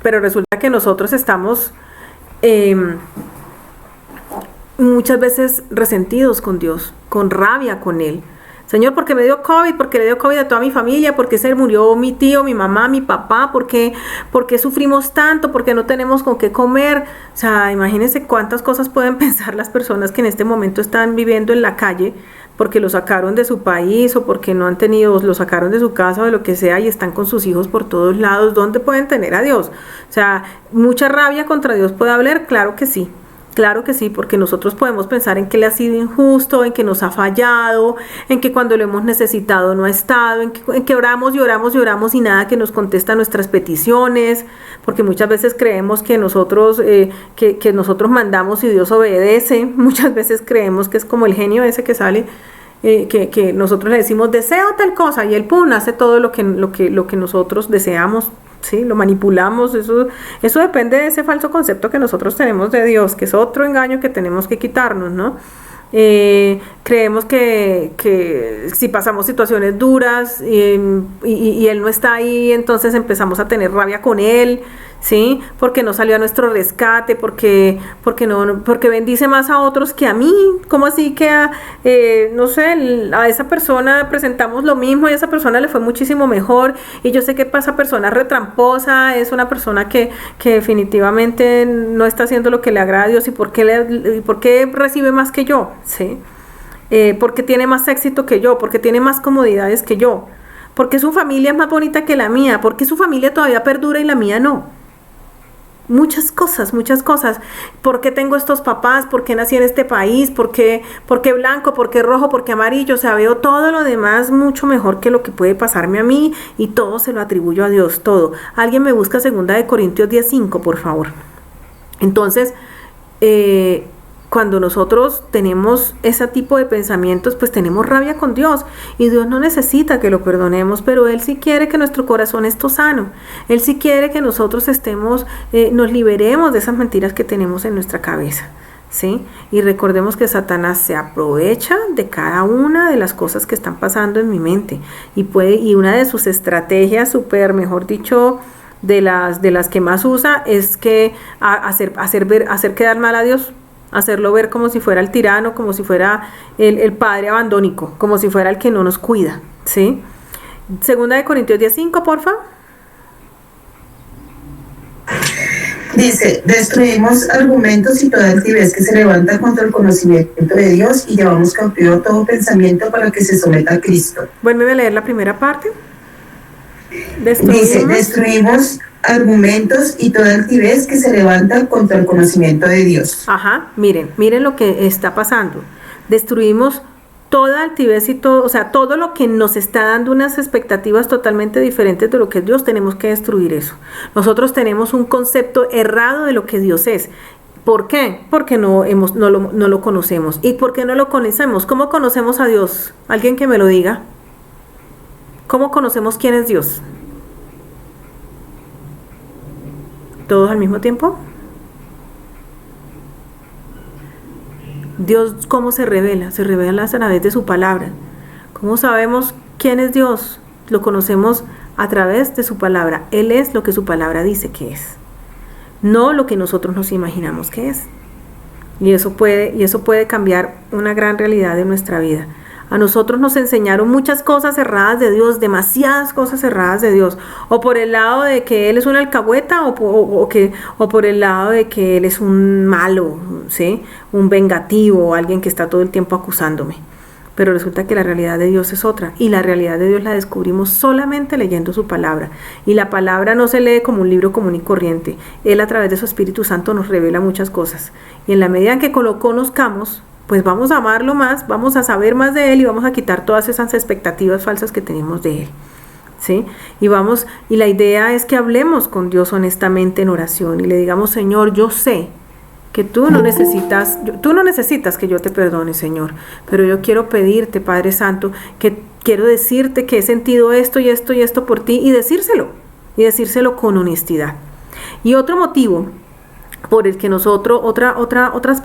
Pero resulta que nosotros estamos muchas veces resentidos con Dios, con rabia con Él. Señor, porque me dio COVID, porque le dio COVID a toda mi familia, porque se murió mi tío, mi mamá, mi papá, porque sufrimos tanto, porque no tenemos con qué comer. O sea, imagínense cuántas cosas pueden pensar las personas que en este momento están viviendo en la calle, porque lo sacaron de su país o porque no han tenido, lo sacaron de su casa o de lo que sea y están con sus hijos por todos lados. ¿Dónde pueden tener a Dios? O sea, mucha rabia contra Dios puede haber, claro que sí. Claro que sí, porque nosotros podemos pensar en que Él ha sido injusto, en que nos ha fallado, en que cuando lo hemos necesitado no ha estado, en que oramos y oramos y oramos y nada que nos contesta nuestras peticiones, porque muchas veces creemos que nosotros mandamos y Dios obedece. Muchas veces creemos que es como el genio ese que sale, que nosotros le decimos deseo tal cosa y Él pum, hace todo lo que nosotros deseamos. Sí, lo manipulamos. Eso depende de ese falso concepto que nosotros tenemos de Dios, que es otro engaño que tenemos que quitarnos, ¿no? Creemos que si pasamos situaciones duras y Él no está ahí, entonces empezamos a tener rabia con Él, ¿sí? Porque no salió a nuestro rescate, porque bendice más a otros que a mí. ¿Cómo así que a esa persona presentamos lo mismo y a esa persona le fue muchísimo mejor? Y yo sé que esa persona es retramposa, es una persona que definitivamente no está haciendo lo que le agrada a Dios. ¿Y por qué recibe más que yo? ¿Sí? Porque tiene más éxito que yo, porque tiene más comodidades que yo, porque su familia es más bonita que la mía, porque su familia todavía perdura y la mía no. Muchas cosas. ¿Por qué tengo estos papás? ¿Por qué nací en este país? ¿Por qué blanco? ¿Por qué rojo? ¿Por qué amarillo? O sea, veo todo lo demás mucho mejor que lo que puede pasarme a mí y todo se lo atribuyo a Dios, todo. Alguien me busca 2 Corintios 10:5, por favor. Entonces, cuando nosotros tenemos ese tipo de pensamientos, pues tenemos rabia con Dios y Dios no necesita que lo perdonemos, pero Él sí quiere que nuestro corazón esté sano. Él sí quiere que nosotros nos liberemos de esas mentiras que tenemos en nuestra cabeza, ¿sí? Y recordemos que Satanás se aprovecha de cada una de las cosas que están pasando en mi mente y una de sus estrategias de las que más usa es que hacer quedar mal a Dios. Hacerlo ver como si fuera el tirano, como si fuera el padre abandónico, como si fuera el que no nos cuida, ¿sí? 2 Corintios 10:5, porfa. Dice, destruimos argumentos y toda altivez que se levanta contra el conocimiento de Dios y llevamos cautivo todo pensamiento para que se someta a Cristo. Vuelve a leer la primera parte. Dice, destruimos argumentos y toda altivez que se levanta contra el conocimiento de Dios. Ajá, miren lo que está pasando. Destruimos toda altivez y todo lo que nos está dando unas expectativas totalmente diferentes de lo que es Dios. Tenemos que destruir eso. Nosotros tenemos un concepto errado de lo que Dios es. ¿Por qué? Porque no lo conocemos. ¿Y por qué no lo conocemos? ¿Cómo conocemos a Dios? ¿Alguien que me lo diga? ¿Cómo conocemos quién es Dios? ¿Todos al mismo tiempo? Dios, ¿cómo se revela? Se revela a través de su palabra. ¿Cómo sabemos quién es Dios? Lo conocemos a través de su palabra. Él es lo que su palabra dice que es, no lo que nosotros nos imaginamos que es. Y eso puede cambiar una gran realidad de nuestra vida. A nosotros nos enseñaron muchas cosas erradas de Dios, demasiadas cosas erradas de Dios, o por el lado de que Él es un alcahueta, o por el lado de que Él es un malo, ¿sí? Un vengativo, alguien que está todo el tiempo acusándome. Pero resulta que la realidad de Dios es otra, y la realidad de Dios la descubrimos solamente leyendo su palabra, y la palabra no se lee como un libro común y corriente. Él a través de su Espíritu Santo nos revela muchas cosas, y en la medida en que lo conozcamos, pues vamos a amarlo más, vamos a saber más de Él, y vamos a quitar todas esas expectativas falsas que tenemos de Él, ¿sí? Y la idea es que hablemos con Dios honestamente en oración, y le digamos: Señor, yo sé que tú no necesitas que yo te perdone, Señor, pero yo quiero pedirte, Padre Santo, que quiero decirte que he sentido esto y esto y esto por ti, y decírselo con honestidad. Y otro motivo por el que nosotros, otras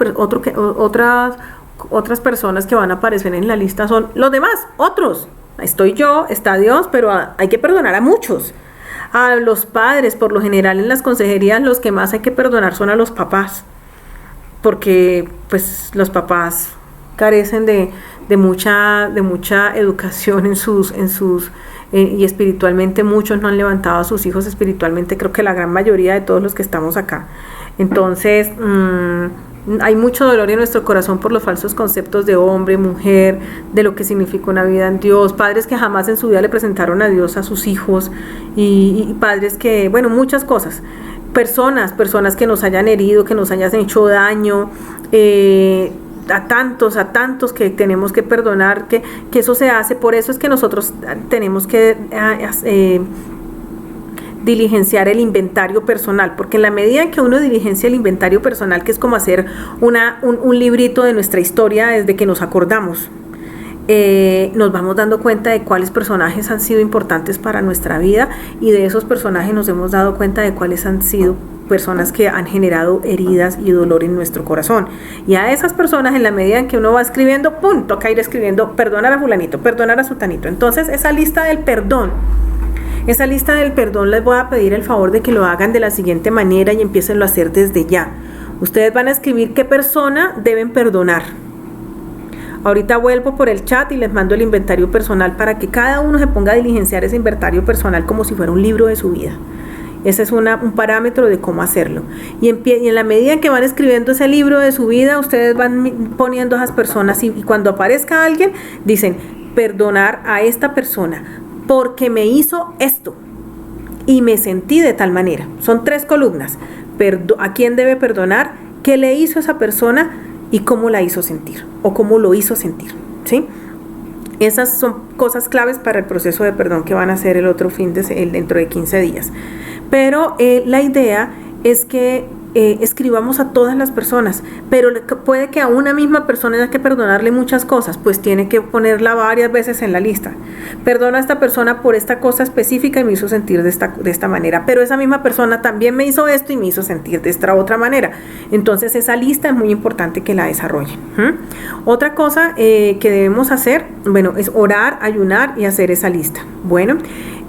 personas que van a aparecer en la lista son los demás, otros. Estoy yo, está Dios, pero hay que perdonar a muchos. A los padres, por lo general en las consejerías, los que más hay que perdonar son a los papás, porque pues los papás carecen de mucha educación y espiritualmente muchos no han levantado a sus hijos espiritualmente, creo que la gran mayoría de todos los que estamos acá. Entonces hay mucho dolor en nuestro corazón por los falsos conceptos de hombre, mujer, de lo que significa una vida en Dios, padres que jamás en su vida le presentaron a Dios a sus hijos, y padres que, bueno, muchas cosas, personas que nos hayan herido, que nos hayan hecho daño, a tantos que tenemos que perdonar, que eso se hace. Por eso es que nosotros tenemos que diligenciar el inventario personal, porque en la medida en que uno diligencia el inventario personal, que es como hacer un librito de nuestra historia desde que nos acordamos, nos vamos dando cuenta de cuáles personajes han sido importantes para nuestra vida, y de esos personajes nos hemos dado cuenta de cuáles han sido personas que han generado heridas y dolor en nuestro corazón. Y a esas personas, en la medida en que uno va escribiendo, ¡pum!, toca ir escribiendo: perdonar a fulanito, perdonar a sutanito. Entonces esa lista del perdón les voy a pedir el favor de que lo hagan de la siguiente manera, y empiécenlo a hacer desde ya. Ustedes van a escribir qué persona deben perdonar. Ahorita vuelvo por el chat y les mando el inventario personal para que cada uno se ponga a diligenciar ese inventario personal como si fuera un libro de su vida. Ese es un parámetro de cómo hacerlo. Y en la medida en que van escribiendo ese libro de su vida, ustedes van poniendo a esas personas, y cuando aparezca alguien, dicen: perdonar a esta persona porque me hizo esto y me sentí de tal manera. Son 3 columnas. ¿A quién debe perdonar? ¿Qué le hizo esa persona? Y cómo la hizo sentir, o cómo lo hizo sentir, ¿sí? Esas son cosas claves para el proceso de perdón que van a hacer dentro de 15 días. Pero la idea es que escribamos a todas las personas, pero puede que a una misma persona haya que perdonarle muchas cosas, pues tiene que ponerla varias veces en la lista. Perdono a esta persona por esta cosa específica y me hizo sentir de esta manera, pero esa misma persona también me hizo esto y me hizo sentir de esta otra manera. Entonces esa lista es muy importante que la desarrollen. Otra cosa que debemos hacer, bueno, es orar, ayunar y hacer esa lista. Bueno,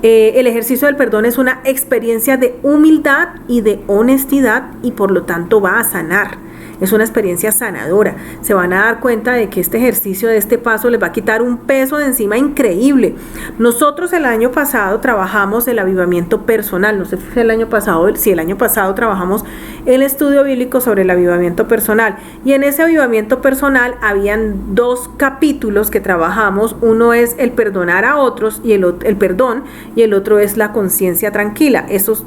el ejercicio del perdón es una experiencia de humildad y de honestidad, y por lo tanto va a sanar. Es una experiencia sanadora. Se van a dar cuenta de que este ejercicio de este paso les va a quitar un peso de encima increíble. Nosotros el año pasado trabajamos el avivamiento personal. No sé si el año pasado trabajamos el estudio bíblico sobre el avivamiento personal. Y en ese avivamiento personal habían 2 capítulos que trabajamos. Uno es el perdonar a otros, y el perdón, y el otro es la conciencia tranquila. Esas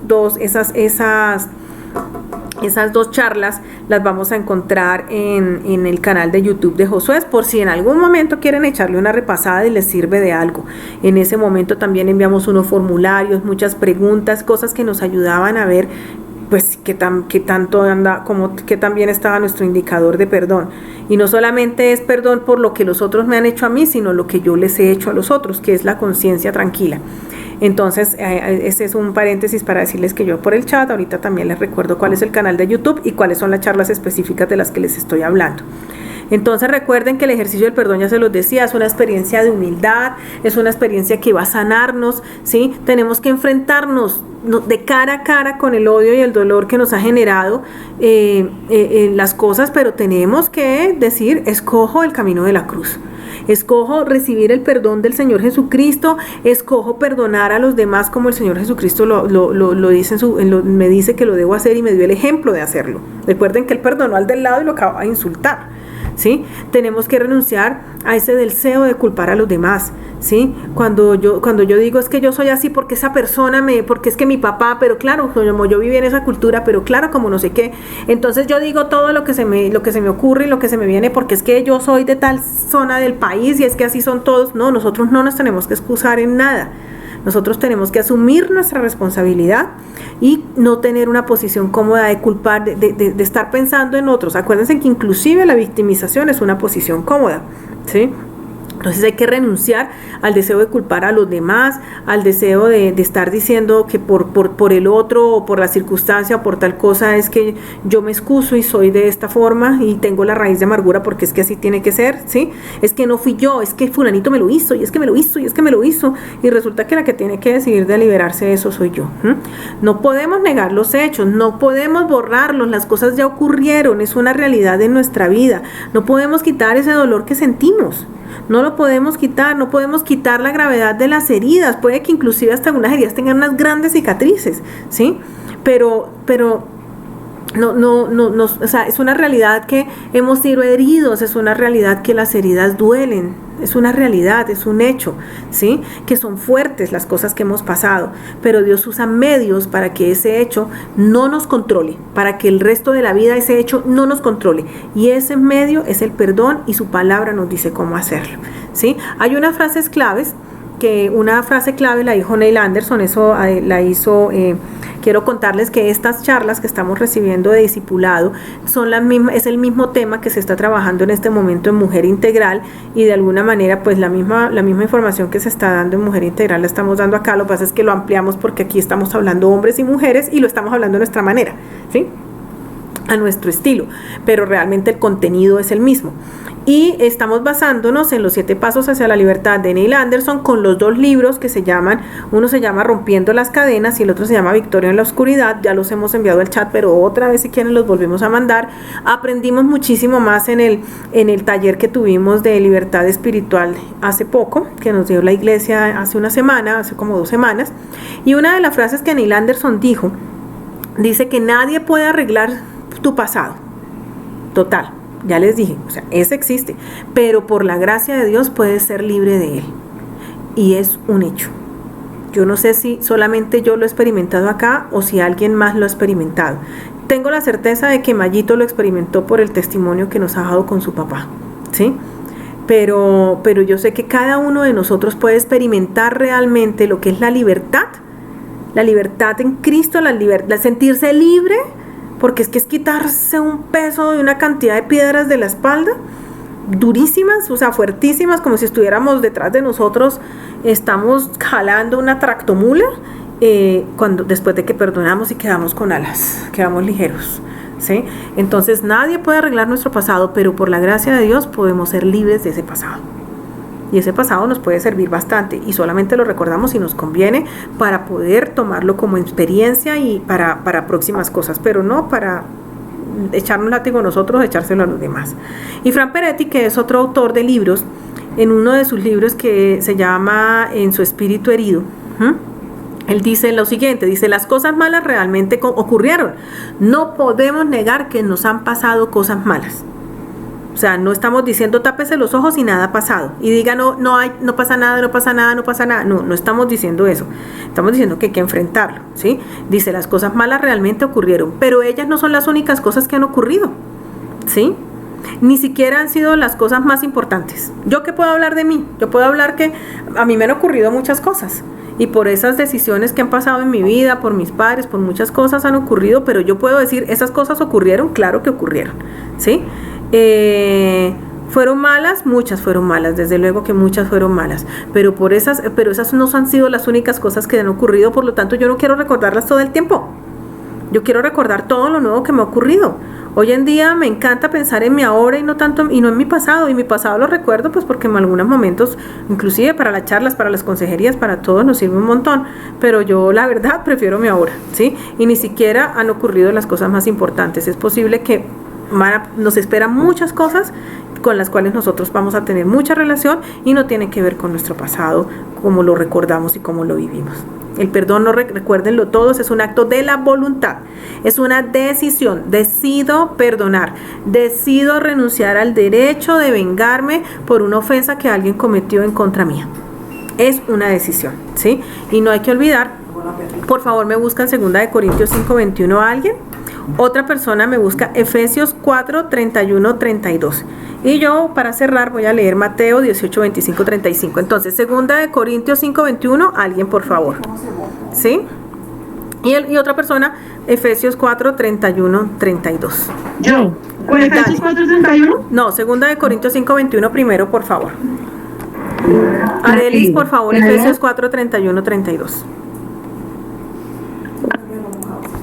dos charlas las vamos a encontrar en el canal de YouTube de Josué, por si en algún momento quieren echarle una repasada y les sirve de algo. En ese momento también enviamos unos formularios, muchas preguntas, cosas que nos ayudaban a ver pues qué tan bien estaba nuestro indicador de perdón. Y no solamente es perdón por lo que los otros me han hecho a mí, sino lo que yo les he hecho a los otros, que es la conciencia tranquila. Entonces, ese es un paréntesis para decirles que yo por el chat, ahorita también les recuerdo cuál es el canal de YouTube y cuáles son las charlas específicas de las que les estoy hablando. Entonces recuerden que el ejercicio del perdón, ya se los decía, es una experiencia de humildad, es una experiencia que va a sanarnos, ¿sí? Tenemos que enfrentarnos de cara a cara con el odio y el dolor que nos ha generado las cosas, pero tenemos que decir, escojo el camino de la cruz. Escojo recibir el perdón del Señor Jesucristo, escojo perdonar a los demás como el Señor Jesucristo lo dice me dice que lo debo hacer y me dio el ejemplo de hacerlo. Recuerden que Él perdonó al del lado y lo acaba de insultar, ¿sí? Tenemos que renunciar a ese deseo de culpar a los demás, ¿sí? Cuando yo digo es que yo soy así porque esa persona porque es que mi papá, pero claro, como yo viví en esa cultura, pero claro, como no sé qué, entonces yo digo todo lo que se me ocurre y lo que se me viene porque es que yo soy de tal zona del país y es que así son todos. No, nosotros no nos tenemos que excusar en nada. Nosotros tenemos que asumir nuestra responsabilidad y no tener una posición cómoda de culpar, de estar pensando en otros. Acuérdense que inclusive la victimización es una posición cómoda, ¿sí? Entonces hay que renunciar al deseo de culpar a los demás, al deseo de estar diciendo que por el otro o por la circunstancia o por tal cosa es que yo me excuso y soy de esta forma y tengo la raíz de amargura porque es que así tiene que ser, ¿sí? Es que no fui yo, es que fulanito me lo hizo y es que me lo hizo y es que me lo hizo y resulta que la que tiene que decidir de liberarse de eso soy yo. No podemos negar los hechos, no podemos borrarlos, las cosas ya ocurrieron, es una realidad de nuestra vida, no podemos quitar ese dolor que sentimos. No lo podemos quitar, no podemos quitar la gravedad de las heridas, puede que inclusive hasta algunas heridas tengan unas grandes cicatrices, ¿sí? Pero no, o sea, es una realidad que hemos sido heridos, es una realidad que las heridas duelen, es una realidad, es un hecho, ¿sí? Que son fuertes las cosas que hemos pasado, pero Dios usa medios para que ese hecho no nos controle, para que el resto de la vida ese hecho no nos controle, y ese medio es el perdón y su palabra nos dice cómo hacerlo, ¿sí? Hay unas frases claves, una frase clave la dijo Neil Anderson, eso la hizo, quiero contarles que estas charlas que estamos recibiendo de discipulado son es el mismo tema que se está trabajando en este momento en Mujer Integral, y de alguna manera pues la misma información que se está dando en Mujer Integral la estamos dando acá. Lo que pasa es que lo ampliamos porque aquí estamos hablando hombres y mujeres y lo estamos hablando de nuestra manera, ¿sí? A nuestro estilo, pero realmente el contenido es el mismo. Y estamos basándonos en los 7 pasos hacia la libertad de Neil Anderson con los 2 libros que uno se llama Rompiendo las cadenas y el otro se llama Victoria en la oscuridad. Ya los hemos enviado al chat, pero otra vez si quieren los volvemos a mandar. Aprendimos muchísimo más en el taller que tuvimos de libertad espiritual hace poco, que nos dio la iglesia hace como 2 semanas. Y una de las frases que Neil Anderson dice que nadie puede arreglar tu pasado. Total. Ya les dije, o sea, ese existe, pero por la gracia de Dios puedes ser libre de él. Y es un hecho. Yo no sé si solamente yo lo he experimentado acá o si alguien más lo ha experimentado. Tengo la certeza de que Mayito lo experimentó por el testimonio que nos ha dado con su papá, ¿sí? Pero yo sé que cada uno de nosotros puede experimentar realmente lo que es la libertad en Cristo, la sentirse libre. Porque es quitarse un peso de una cantidad de piedras de la espalda, durísimas, o sea, fuertísimas, como si estuviéramos detrás de nosotros, estamos jalando una tractomula, después de que perdonamos y quedamos con alas, quedamos ligeros, ¿sí? Entonces nadie puede arreglar nuestro pasado, pero por la gracia de Dios podemos ser libres de ese pasado. Y ese pasado nos puede servir bastante y solamente lo recordamos si nos conviene para poder tomarlo como experiencia y para próximas cosas, pero no para echarnos un látigo nosotros, echárselo a los demás. Y Fran Peretti, que es otro autor de libros, en uno de sus libros que se llama En su espíritu herido, él dice lo siguiente, dice: las cosas malas realmente ocurrieron. No podemos negar que nos han pasado cosas malas. O sea, no estamos diciendo tápese los ojos y nada ha pasado. Y diga no pasa nada. No estamos diciendo eso. Estamos diciendo que hay que enfrentarlo, ¿sí? Dice, las cosas malas realmente ocurrieron, pero ellas no son las únicas cosas que han ocurrido, ¿sí? Ni siquiera han sido las cosas más importantes. ¿Yo qué puedo hablar de mí? Yo puedo hablar que a mí me han ocurrido muchas cosas. Y por esas decisiones que han pasado en mi vida, por mis padres, por muchas cosas han ocurrido, pero yo puedo decir, esas cosas ocurrieron, claro que ocurrieron, ¿sí? ¿Fueron malas? Muchas fueron malas, desde luego que muchas fueron malas, pero esas no han sido las únicas cosas que han ocurrido, por lo tanto yo no quiero recordarlas todo el tiempo. Yo quiero recordar todo lo nuevo que me ha ocurrido. Hoy en día me encanta pensar en mi ahora y no en mi pasado, y mi pasado lo recuerdo pues porque en algunos momentos, inclusive para las charlas, para las consejerías, para todo nos sirve un montón, pero yo la verdad prefiero mi ahora, ¿sí? Y ni siquiera han ocurrido las cosas más importantes. Es posible que nos esperan muchas cosas con las cuales nosotros vamos a tener mucha relación y no tienen que ver con nuestro pasado, cómo lo recordamos y cómo lo vivimos. El perdón, no recuérdenlo todos, es un acto de la voluntad, es una decisión. Decido perdonar, decido renunciar al derecho de vengarme por una ofensa que alguien cometió en contra mía. Es una decisión, ¿sí? Y no hay que olvidar, por favor me buscan 2 Corintios 5:21 a alguien. Otra persona me busca Efesios 4:31, 32. Y yo, para cerrar, voy a leer Mateo 18, 25, 35. Entonces, 2 Corintios 5:21, alguien, por favor. ¿Sí? Y otra persona, Efesios 4:31, 32. Yo. ¿Con Efesios 4:31? No, 2 Corintios 5:21 primero, por favor. Arelis, por favor, Efesios 4:31, 32.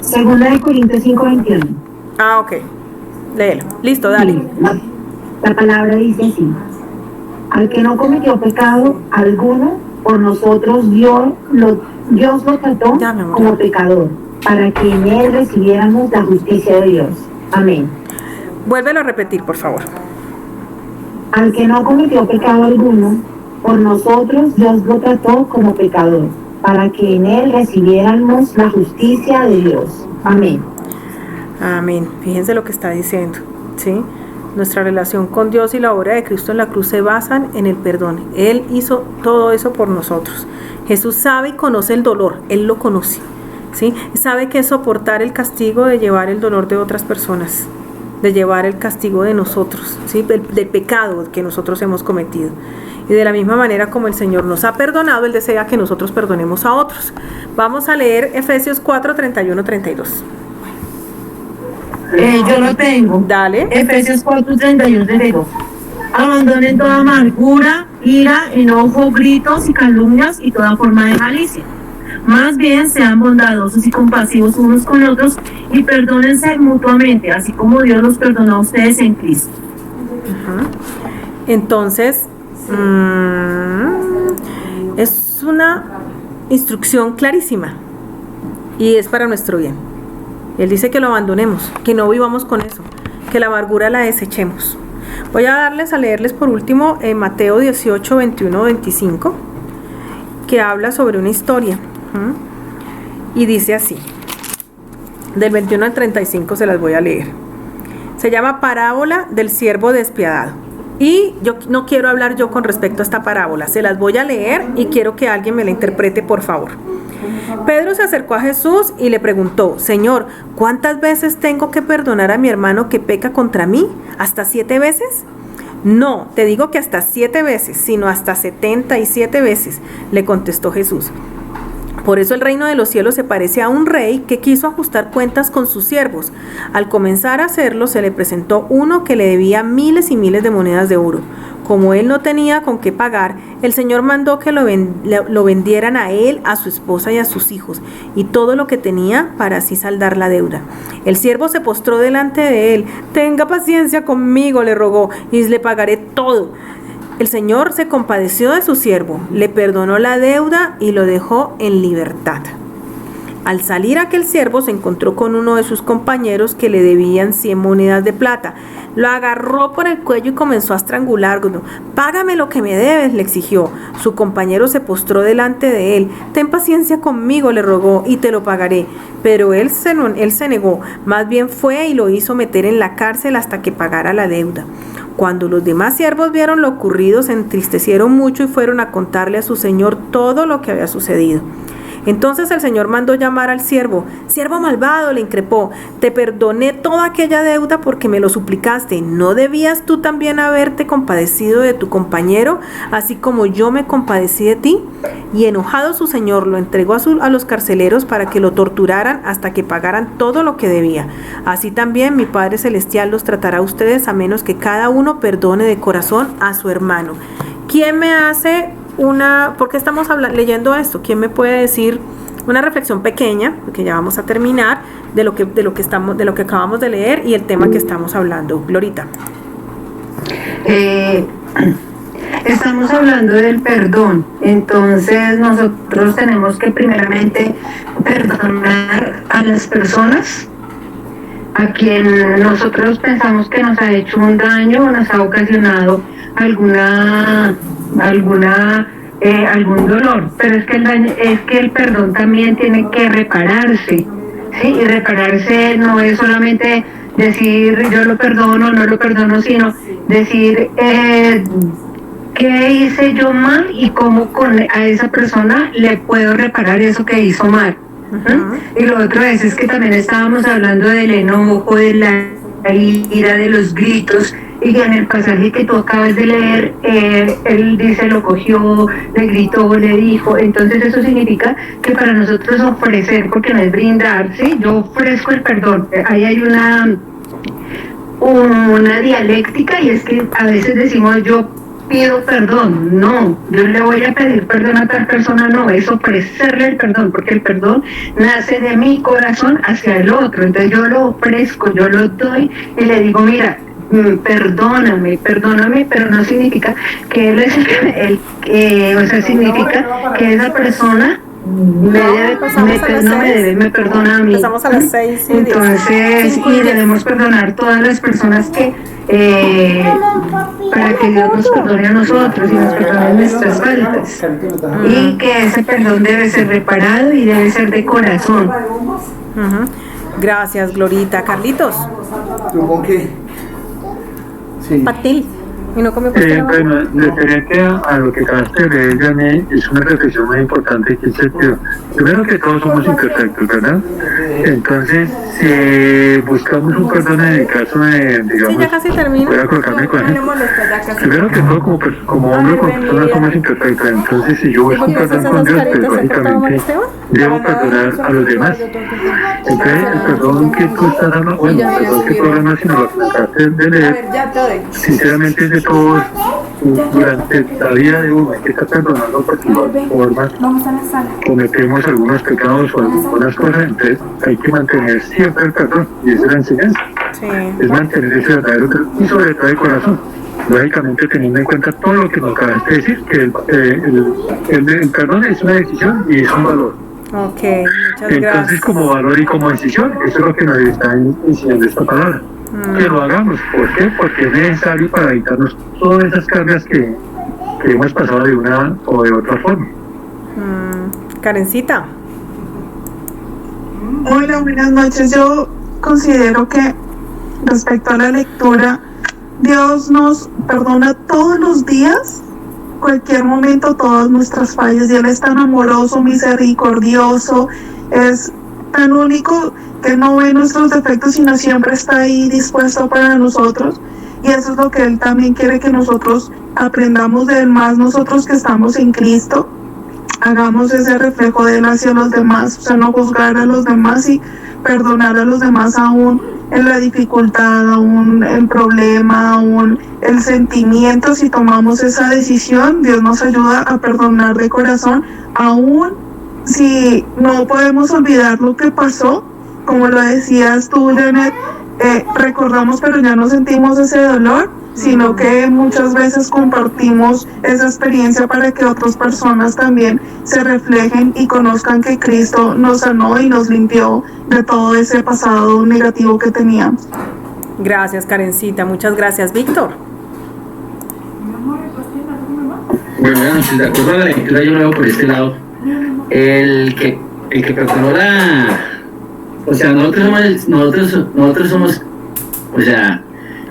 2 Corintios 5:21. Ah, ok. Léelo. Listo, dale. La palabra dice así: al que no cometió pecado alguno, por nosotros Dios lo trató como pecador, para que en él recibiéramos la justicia de Dios. Amén. Vuélvelo a repetir, por favor. Al que no cometió pecado alguno, por nosotros Dios lo trató como pecador, para que en él recibiéramos la justicia de Dios. Amén. Amén. Fíjense lo que está diciendo, ¿sí? Nuestra relación con Dios y la obra de Cristo en la cruz se basan en el perdón. Él hizo todo eso por nosotros. Jesús sabe y conoce el dolor, Él lo conoce, ¿sí? Sabe que es soportar el castigo de llevar el dolor de otras personas, de llevar el castigo de nosotros, ¿sí? Del pecado que nosotros hemos cometido. Y de la misma manera como el Señor nos ha perdonado, Él desea que nosotros perdonemos a otros. Vamos a leer Efesios 4:31, 32. Yo lo tengo. Dale. Efesios 4:31, 32. Abandonen toda amargura, ira, enojo, gritos y calumnias y toda forma de malicia. Más bien sean bondadosos y compasivos unos con otros y perdónense mutuamente, así como Dios los perdonó a ustedes en Cristo. Entonces, es una instrucción clarísima y es para nuestro bien. Él dice que lo abandonemos, que no vivamos con eso, que la amargura la desechemos. Voy a leerles por último Mateo 18, 21, 25, que habla sobre una historia. Y dice así, del 21 al 35 se las voy a leer. Se llama Parábola del siervo despiadado. Y yo no quiero hablar yo con respecto a esta parábola, se las voy a leer y quiero que alguien me la interprete, por favor. Pedro se acercó a Jesús y le preguntó: Señor, ¿cuántas veces tengo que perdonar a mi hermano que peca contra mí? ¿Hasta 7 veces? No, te digo que hasta 7 veces, sino hasta 77 veces, le contestó Jesús. Por eso el reino de los cielos se parece a un rey que quiso ajustar cuentas con sus siervos. Al comenzar a hacerlo, se le presentó uno que le debía miles y miles de monedas de oro. Como él no tenía con qué pagar, el Señor mandó que lo vendieran a él, a su esposa y a sus hijos, y todo lo que tenía para así saldar la deuda. El siervo se postró delante de él. Tenga paciencia conmigo, le rogó, y le pagaré todo. El Señor se compadeció de su siervo, le perdonó la deuda y lo dejó en libertad. Al salir aquel siervo se encontró con uno de sus compañeros que le debían 100 monedas de plata. Lo agarró por el cuello y comenzó a estrangularlo. Págame lo que me debes, le exigió. Su compañero se postró delante de él. Ten paciencia conmigo, le rogó, y te lo pagaré. Pero él se negó. Más bien fue y lo hizo meter en la cárcel hasta que pagara la deuda. Cuando los demás siervos vieron lo ocurrido, se entristecieron mucho y fueron a contarle a su señor todo lo que había sucedido. Entonces el Señor mandó llamar al siervo. Siervo malvado, le increpó, te perdoné toda aquella deuda porque me lo suplicaste. ¿No debías tú también haberte compadecido de tu compañero, así como yo me compadecí de ti? Y enojado su señor lo entregó a los carceleros para que lo torturaran hasta que pagaran todo lo que debía. Así también mi Padre Celestial los tratará a ustedes, a menos que cada uno perdone de corazón a su hermano. ¿Quién me hace por qué estamos leyendo esto? ¿Quién me puede decir una reflexión pequeña, porque ya vamos a terminar, de lo que acabamos de leer y el tema que estamos hablando? Glorita. Estamos hablando del perdón, entonces nosotros tenemos que primeramente perdonar a las personas a quien nosotros pensamos que nos ha hecho un daño o nos ha ocasionado algún dolor, pero es que el perdón también tiene que repararse, ¿sí? Y repararse no es solamente decir yo lo perdono, no lo perdono, sino decir qué hice yo mal y cómo a esa persona le puedo reparar eso que hizo mal. Y lo otro es que también estábamos hablando del enojo, de la ira, de los gritos, y en el pasaje que tú acabas de leer, él dice, lo cogió, le gritó, le dijo. Entonces eso significa que para nosotros ofrecer, porque no es brindar, ¿sí? Yo ofrezco el perdón. Ahí hay una dialéctica, y es que a veces decimos yo pido perdón. No, yo le voy a pedir perdón a tal persona, no, es ofrecerle el perdón, porque el perdón nace de mi corazón hacia el otro. Entonces yo lo ofrezco, yo lo doy y le digo, mira, perdóname, pero no significa que él es significa que esa persona me perdona a mí. Empezamos a las 6 y 10. Entonces, y debemos perdonar todas las personas que para que Dios nos perdone a nosotros y nos perdone nuestras faltas. Y que ese perdón debe ser reparado y debe ser de corazón. Gracias, Glorita. Carlitos. Sí. Patil. Y no come bueno, referente a lo que acabaste de leer, Jané, es una reflexión muy importante, que es que primero que todos somos imperfectos, ¿verdad? Entonces, si buscamos un perdón en el caso de, digamos, sí, ya casi termino. Voy a colocarme con él. Primero que todo, como hombre, como persona somos imperfectos. Entonces, si yo busco un perdón con Dios, pues lógicamente debo perdonar a los demás. Entonces, el perdón que tú estás dando, bueno, el perdón que tú hablas, si no lo acabaste de leer, sinceramente es de todos durante la vida de uno. Hay que estar perdonando porque de igual forma cometemos algunos pecados o algunas cosas. Entonces, hay que mantener siempre el perdón, y esa es la enseñanza. Sí. Es mantener ese verdadero perdón y sobre todo el corazón. Lógicamente teniendo en cuenta todo lo que nos acabaste de decir, que el perdón es una decisión y es un valor. Ok, muchas Entonces, gracias. como valor y como decisión, eso es lo que nos está enseñando esta palabra. Que lo hagamos. ¿Por qué? Porque es necesario para evitarnos todas esas cargas que hemos pasado de una o de otra forma. Karencita. Hola, buenas noches. Yo considero que respecto a la lectura, Dios nos perdona todos los días, cualquier momento, todas nuestras fallas, y Él es tan amoroso, misericordioso, es tan único que no ve nuestros defectos, sino siempre está ahí dispuesto para nosotros, y eso es lo que Él también quiere que nosotros aprendamos de Él, más nosotros que estamos en Cristo, hagamos ese reflejo de Él hacia los demás, o sea, no juzgar a los demás y perdonar a los demás aún en la dificultad, aún el problema, aún el sentimiento. Si tomamos esa decisión, Dios nos ayuda a perdonar de corazón, aún si no podemos olvidar lo que pasó, como lo decías tú, Janet, recordamos pero ya no sentimos ese dolor, sino que muchas veces compartimos esa experiencia para que otras personas también se reflejen y conozcan que Cristo nos sanó y nos limpió de todo ese pasado negativo que teníamos. Gracias, Karencita, muchas gracias. Víctor. Bueno, de acuerdo a la lectura, yo lo veo por este lado. El que perdonó o sea, nosotros somos, o sea,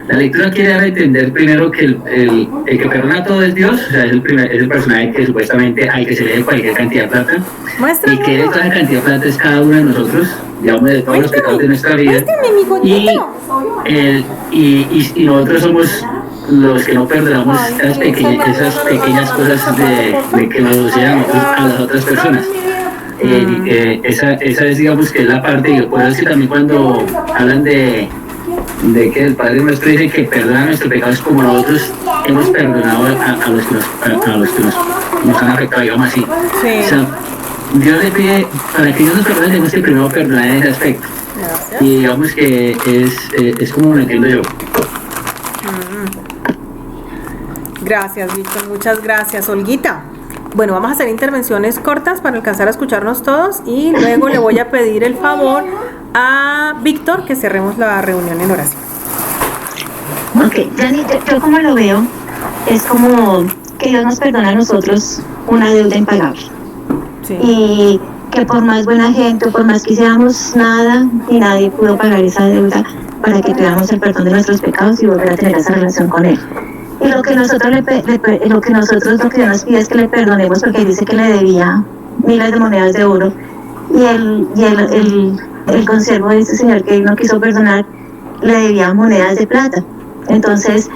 La lectura quiere dar a entender primero que el que perdona todo es Dios, o sea, es el personaje que supuestamente al que se le dé cualquier cantidad de plata, y que toda esa cantidad de plata es cada uno de nosotros, digamos, de todos los pecados de nuestra vida, y nosotros somos los que no perdonamos esas pequeñas cosas de que nos sucedan a las otras personas. Esa es, digamos, que es la parte, y por eso es que también cuando hablan de que el Padre nuestro dice que perdona nuestros pecados como nosotros hemos perdonado a los que nos han afectado, digamos así. Sí. O sea, Dios le pide, para que Dios nos perdone, tenemos que primero perdonar en ese aspecto. Gracias. Y digamos que es como lo entiendo yo. Gracias, Víctor, muchas gracias. Olguita, bueno, vamos a hacer intervenciones cortas para alcanzar a escucharnos todos, y luego le voy a pedir el favor a Víctor que cerremos la reunión en oración. Ok, Dani, yo como lo veo, es como que Dios nos perdona a nosotros una deuda impagable. Sí. Y que por más buena gente, por más que hiciéramos nada, y nadie pudo pagar esa deuda para que tuviéramos el perdón de nuestros pecados y volver a tener esa relación con Él. Y lo que nosotros lo que Dios nos pide es que le perdonemos, porque dice que le debía miles de monedas de oro, y el consiervo de este señor que no quiso perdonar le debía monedas de plata. Entonces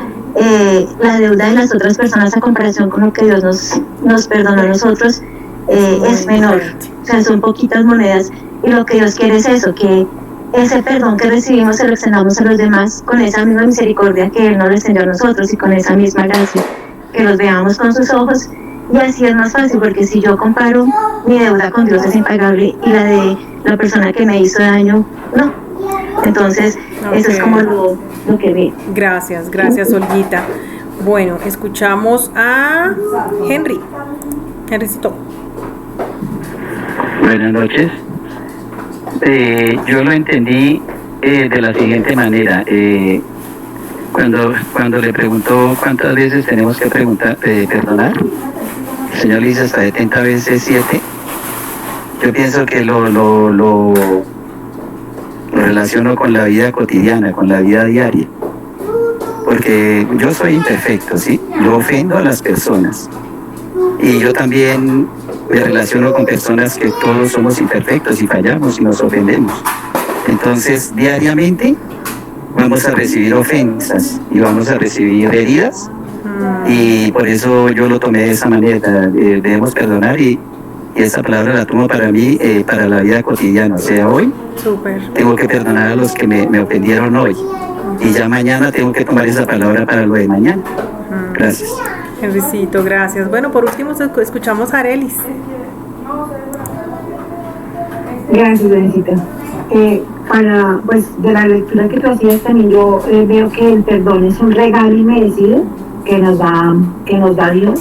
la deuda de las otras personas a comparación con lo que Dios nos perdonó a nosotros es menor, o sea, son poquitas monedas, y lo que Dios quiere es eso, que ese perdón que recibimos se lo extendamos a los demás con esa misma misericordia que Él nos extendió a nosotros, y con esa misma gracia, que los veamos con sus ojos. Y así es más fácil, porque si yo comparo mi deuda con Dios es impagable y la de la persona que me hizo daño, no. Entonces, eso es como lo que ve. Gracias, Olguita. Bueno, escuchamos a Henrycito. Buenas noches. Yo lo entendí de la siguiente manera. Cuando le preguntó cuántas veces tenemos que perdonar, el Señor le dice hasta 70 veces 7. Yo pienso que lo relaciono con la vida cotidiana, con la vida diaria. Porque yo soy imperfecto, ¿sí? Yo ofendo a las personas. Y yo también me relaciono con personas que todos somos imperfectos y fallamos y nos ofendemos. Entonces, diariamente vamos a recibir ofensas y vamos a recibir heridas, y por eso yo lo tomé de esa manera. Debemos perdonar, y esa palabra la tomo para mí, para la vida cotidiana. O sea, hoy tengo que perdonar a los que me ofendieron hoy, y ya mañana tengo que tomar esa palabra para lo de mañana. Gracias. Henrycito, gracias. Bueno, por último escuchamos a Arelis. Gracias, Danicita. De la lectura que tú hacías también, yo veo que el perdón es un regalo inmerecido que nos da Dios,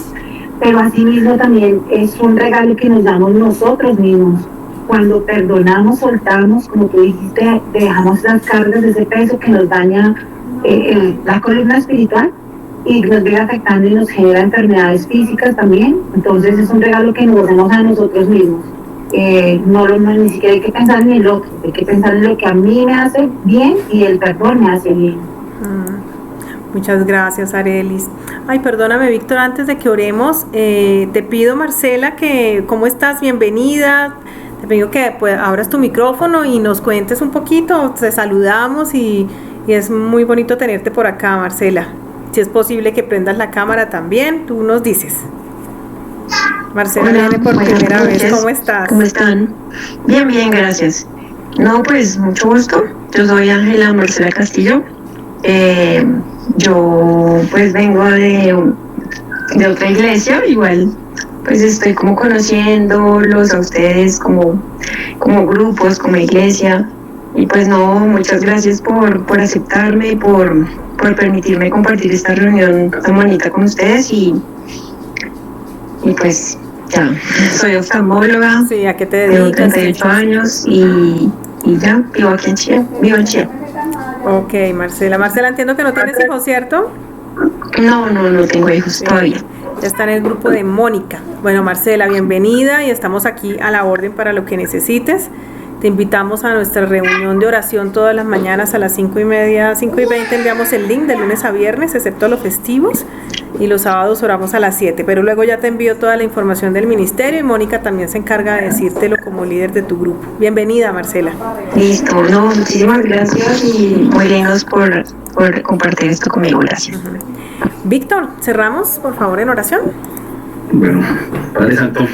pero asimismo también es un regalo que nos damos nosotros mismos. Cuando perdonamos, soltamos, como tú dijiste, dejamos las cargas de ese peso que nos daña la columna espiritual, y nos viene afectando y nos genera enfermedades físicas también. Entonces es un regalo que nos damos a nosotros mismos. Ni siquiera hay que pensar en el otro, hay que pensar en lo que a mí me hace bien, y el perdón me hace bien. Muchas gracias, Arelis. Ay, perdóname, Víctor, antes de que oremos, te pido, Marcela, que ¿cómo estás? Bienvenida. Te pido que abras tu micrófono y nos cuentes un poquito. Te saludamos y es muy bonito tenerte por acá, Marcela. Si es posible que prendas la cámara también, tú nos dices. Marcela, viene por primera vez. ¿Cómo estás? ¿Cómo están? Bien, gracias. No, pues mucho gusto. Yo soy Ángela Marcela Castillo. Yo pues vengo de otra iglesia, igual pues estoy como conociéndolos a ustedes como grupos, como iglesia. Y pues no, muchas gracias por aceptarme y por permitirme compartir esta reunión tan bonita con ustedes, y pues ya, soy oftalmóloga. Sí, ¿a qué te dedicas? Tengo 38 años y ya, vivo aquí en Chile, Ok, Marcela, entiendo que no tienes hijos, ¿cierto? No tengo hijos todavía. Ya está en el grupo de Mónica. Bueno, Marcela, bienvenida, y estamos aquí a la orden para lo que necesites. Te invitamos a nuestra reunión de oración todas las mañanas a las 5:30, 5:20 enviamos el link de lunes a viernes, excepto los festivos, y los sábados oramos a las 7, pero luego ya te envío toda la información del ministerio y Mónica también se encarga de decírtelo como líder de tu grupo. Bienvenida, Marcela. Listo, no, muchísimas gracias y muy lindos por compartir esto conmigo, gracias. Víctor, cerramos por favor en oración. Bueno, Padre Santo,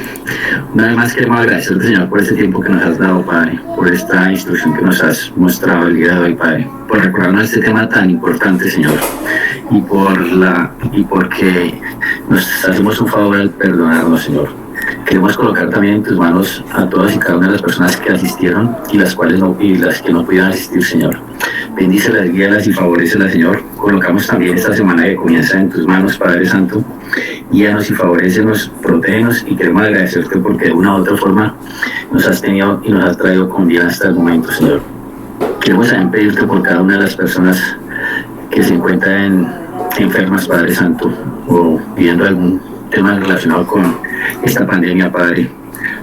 una vez más queremos agradecerte, Señor, por este tiempo que nos has dado, Padre, por esta instrucción que nos has mostrado el día de hoy, Padre, por recordarnos este tema tan importante, Señor, y porque nos hacemos un favor al perdonarnos, Señor. Queremos colocar también en tus manos a todas y cada una de las personas que asistieron y las que no pudieron asistir, Señor. Bendícelas, guíalas y favorécelas, Señor. Colocamos también esta semana que comienza en tus manos, Padre Santo. Guíanos y favorécenos, protégenos y queremos agradecerte porque de una u otra forma nos has tenido y nos has traído con vida hasta el momento, Señor. Queremos también pedirte por cada una de las personas que se encuentran enfermas, Padre Santo, o viviendo algún tema relacionado con esta pandemia, Padre.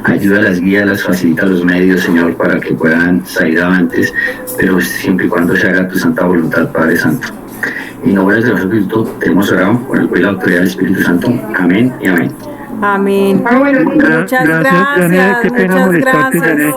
Ayúdalas, guíalas, facilita los medios, Señor, para que puedan salir avantes, pero siempre y cuando se haga tu santa voluntad, Padre Santo. Y en nombre del Señor Jesucristo te hemos orado por el poder y la autoridad del Espíritu Santo. Amén y amén. Amén. Muchas gracias. Daniel, qué pena molestarte, Daniel.